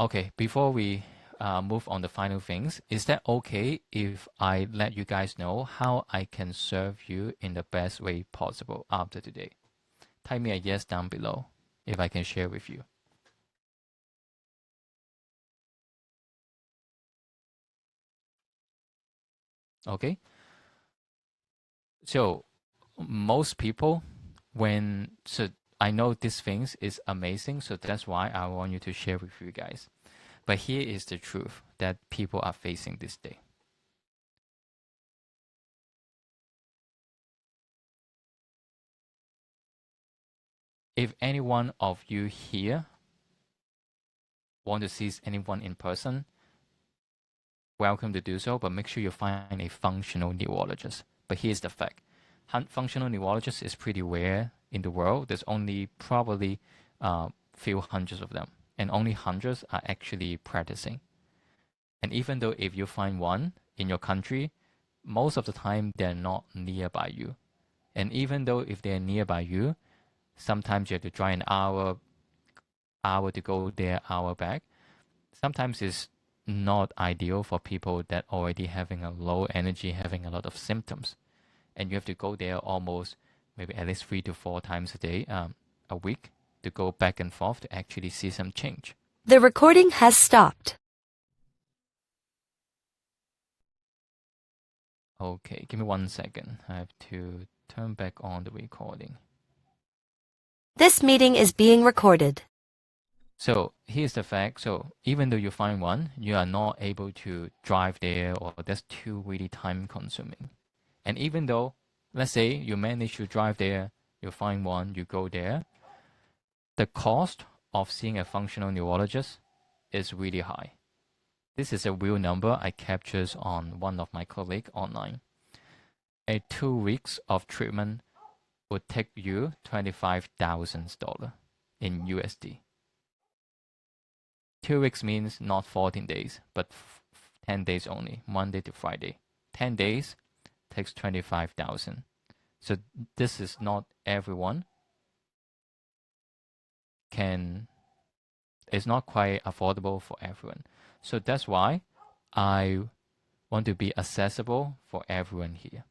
Okay, before we move on the final things, is that okay if I let you guys know how I can serve you in the best way possible after today? Type me a yes down below if I can share with you. Okay? So most people, so I know these things is amazing, so that's why I want you to share with you guys. But here is the truth that people are facing this day. If any one of you here want to see anyone in person, welcome to do so, but make sure you find a functional neurologist. But here's the fact. Functional neurologist is pretty rare in the world. There's only probably few hundreds of them, and only hundreds are actually practicing. And even though if you find one in your country, most of the time they're not nearby you. And even though if they're nearby you, sometimes you have to drive an hour to go there, hour back. Sometimes it's not ideal for people that already having a low energy, having a lot of symptoms. And you have to go there almost maybe at least 3 to 4 times a day, a week, to go back and forth to actually see some change.
The recording has stopped.
Okay, give me 1 second. I have to turn back on the recording.
This meeting is being recorded.
So here's the fact. So even though you find one, you are not able to drive there, or that's too really time consuming. And even though, let's say you manage to drive there, you find one, you go there, the cost of seeing a functional neurologist is really high. This is a real number I captured on one of my colleagues online. A 2 weeks of treatment would take you $25,000 in USD. 2 weeks means not 14 days, but 10 days only, Monday to Friday. 10 days takes 25,000. So this is not everyone it's not quite affordable for everyone. So that's why I want to be accessible for everyone here.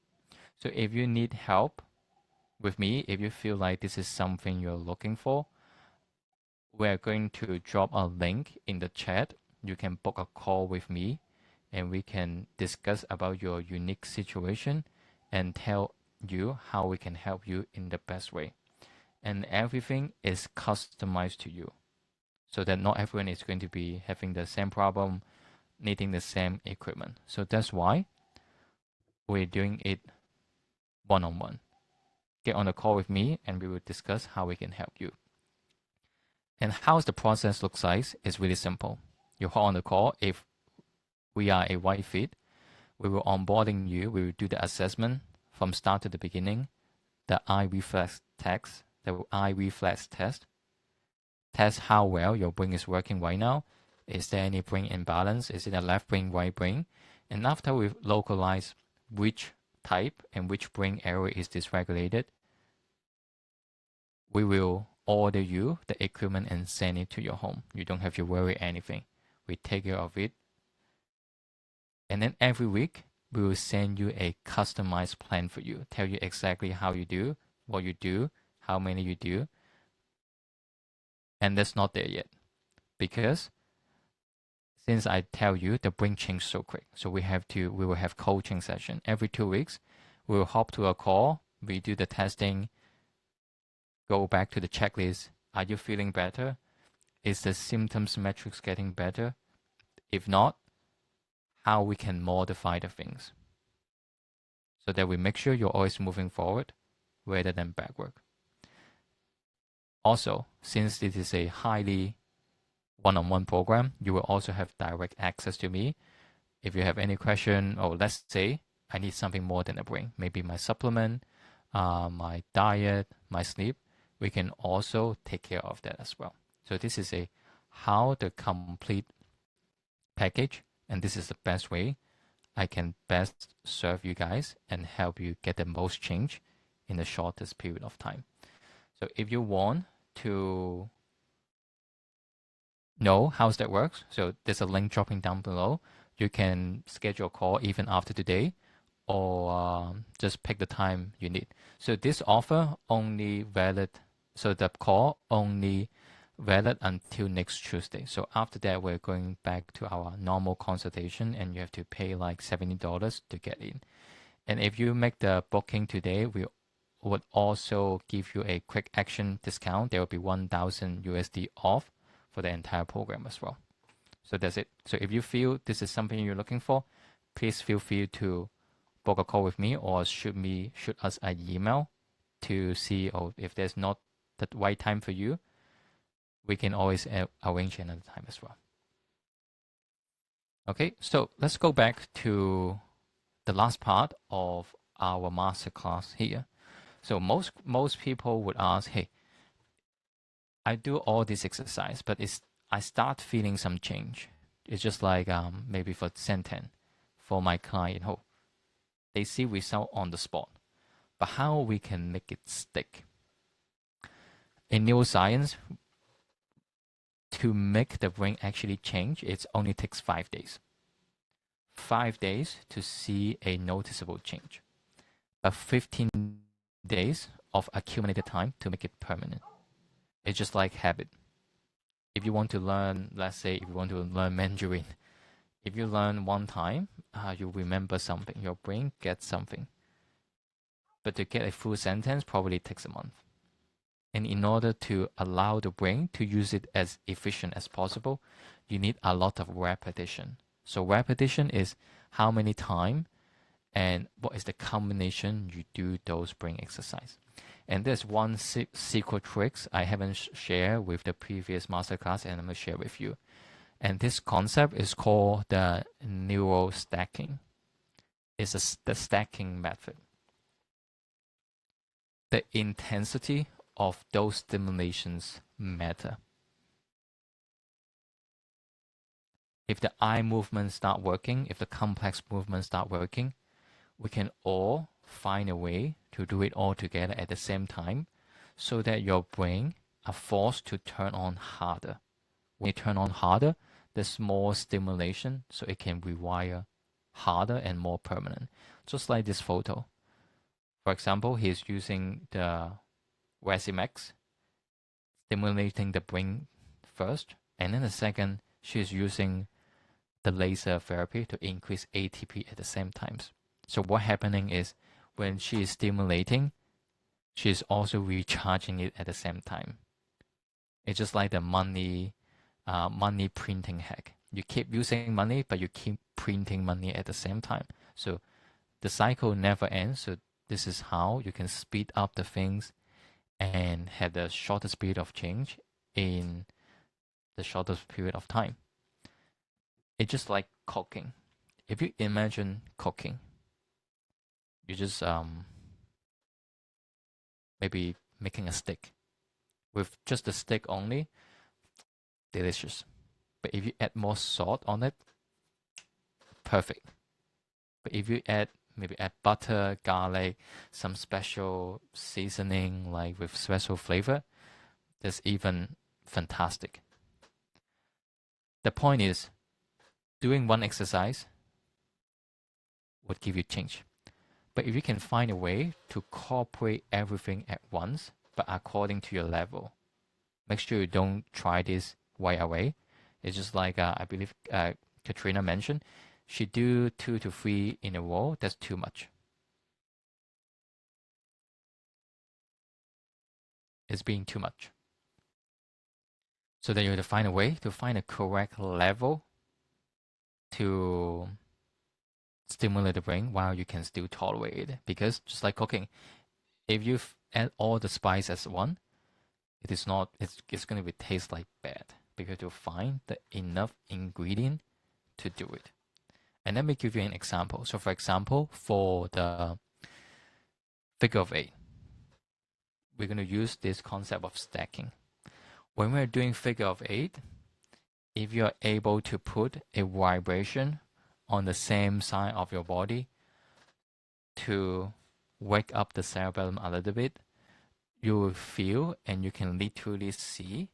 So if you need help with me, if you feel like this is something you're looking for, we're going to drop a link in the chat. You can book a call with me and we can discuss about your unique situation and tell you how we can help you in the best way. And everything is customized to you, so that not everyone is going to be having the same problem, needing the same equipment. So that's why we're doing it one-on-one. Get on a call with me and we will discuss how we can help you. And how the process looks like is really simple. You hop on the call. If we are a right fit, we will onboarding you. We will do the assessment from start to the beginning, the eye reflex test, test how well your brain is working right now. Is there any brain imbalance? Is it a left brain, right brain? And after we've localized which type and which brain area is dysregulated, we will order you the equipment and send it to your home. You don't have to worry anything. We take care of it. And then every week, we will send you a customized plan for you, tell you exactly how you do, what you do, how many you do. And that's not there yet, because since I tell you the brain change so quick, so we will have coaching session every 2 weeks. We will hop to a call, we do the testing, go back to the checklist. Are you feeling better? Is the symptoms metrics getting better? If not, how we can modify the things so that we make sure you're always moving forward rather than backward. Also, since this is a highly one-on-one program, you will also have direct access to me. If you have any question, or let's say I need something more than a brain, maybe my supplement, my diet, my sleep, we can also take care of that as well. So this is how the complete package, and this is the best way I can best serve you guys and help you get the most change in the shortest period of time. So if you want to know how that works, so there's a link dropping down below. You can schedule a call even after today, or just pick the time you need. So this offer only valid, so the call only valid until next Tuesday. So after that, we're going back to our normal consultation and you have to pay like $70 to get in. And if you make the booking today, we would also give you a quick action discount. There will be 1,000 USD off for the entire program as well. So that's it. So if you feel this is something you're looking for, please feel free to book a call with me or shoot us an email to see if there's not the right time for you. We can always arrange another time as well. Okay, so let's go back to the last part of our masterclass here. So most people would ask, hey, I do all this exercise, but I start feeling some change. It's just like maybe for Santan, for my client, they see result on the spot, but how we can make it stick? In neuroscience, to make the brain actually change, it only takes 5 days. 5 days to see a noticeable change, but 15 days of accumulated time to make it permanent. It's just like habit. If you want to learn, let's say if you want to learn Mandarin, if you learn one time, you remember something, your brain gets something. But to get a full sentence probably takes a month. And in order to allow the brain to use it as efficient as possible, you need a lot of repetition. So repetition is how many times and what is the combination you do those brain exercise. And there's one secret tricks I haven't shared with the previous masterclass, and I'm going to share with you. And this concept is called the neural stacking. It's the stacking method. The intensity of those stimulations matter. If the eye movements start working, if the complex movements start working, we can all find a way to do it all together at the same time so that your brain are forced to turn on harder. When you turn on harder, there's more stimulation, so it can rewire harder and more permanent. Just like this photo. For example, he's using the Resimax, stimulating the brain first, and then the second, she's using the laser therapy to increase ATP at the same time. So what's happening is when she is stimulating, she's also recharging it at the same time. It's just like the money printing hack. You keep using money, but you keep printing money at the same time. So the cycle never ends. So this is how you can speed up the things and have the shortest speed of change in the shortest period of time. It's just like cooking. If you imagine cooking, you just maybe making a steak. With just the steak only, delicious. But if you add more salt on it, perfect. But if you add butter, garlic, some special seasoning like with special flavor, that's even fantastic. The point is, doing one exercise would give you change. But if you can find a way to incorporate everything at once, but according to your level, make sure you don't try this right away. It's just like I believe Katrina mentioned, she do 2 to 3 in a row. That's too much. It's being too much. So then you have to find a way to find a correct level to stimulate the brain while you can still tolerate it. Because just like cooking, if you add all the spice as one, it's going to taste like bad because you'll find the enough ingredient to do it. And let me give you an example. So for example, for the figure of 8, we're going to use this concept of stacking. When we're doing figure of 8, if you're able to put a vibration on the same side of your body to wake up the cerebellum a little bit, you will feel and you can literally see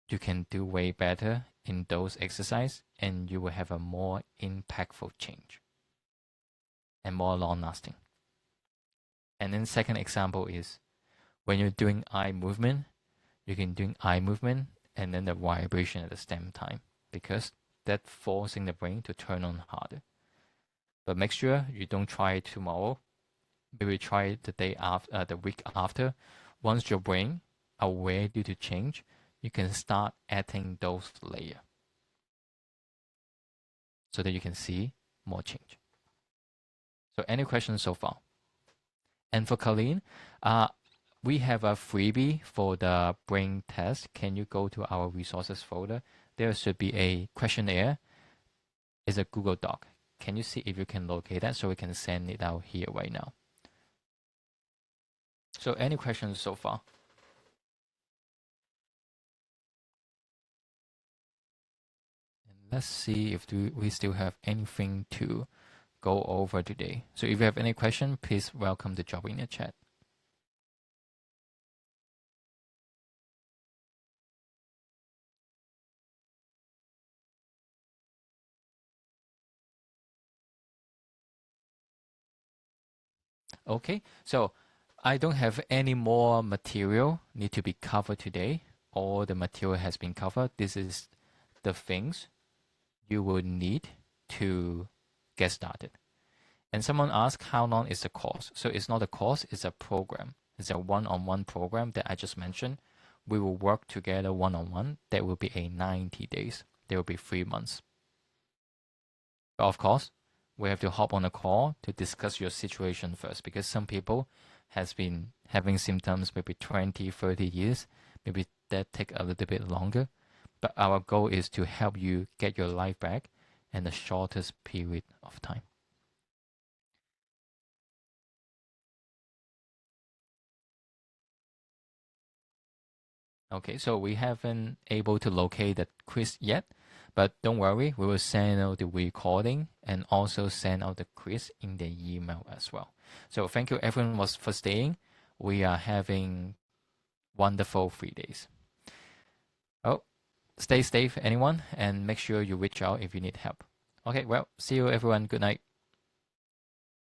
you can do way better in those exercises and you will have a more impactful change and more long lasting. And then second example is when you're doing eye movement, you can do eye movement and then the vibration at the same time because that's forcing the brain to turn on harder. But make sure you don't try it tomorrow. Maybe try it the day after, the week after. Once your brain are ready to change, you can start adding those layers so that you can see more change. So any questions so far? And for Colleen, we have a freebie for the brain test. Can you go to our resources folder? There should be a questionnaire. It's a Google Doc. Can you see if you can locate that so we can send it out here right now? So any questions so far? And let's see if we still have anything to go over today. So if you have any question, please welcome to drop in the chat. Okay, so I don't have any more material need to be covered today. All the material has been covered. This is the things you will need to get started. And someone asked how long is the course? So it's not a course, it's a program. It's a one-on-one program that I just mentioned. We will work together one-on-one. That will be a 90 days. There will be 3 months. But of course, we have to hop on a call to discuss your situation first because some people has been having symptoms maybe 20, 30 years. Maybe that take a little bit longer. but our goal is to help you get your life back in the shortest period of time. Okay, so we haven't able to locate the quiz yet, but don't worry, we will send out the recording and also send out the quiz in the email as well. So thank you everyone for staying. We are having wonderful 3 days. Oh, stay safe, anyone, and make sure you reach out if you need help. Okay, well, see you everyone. Good night.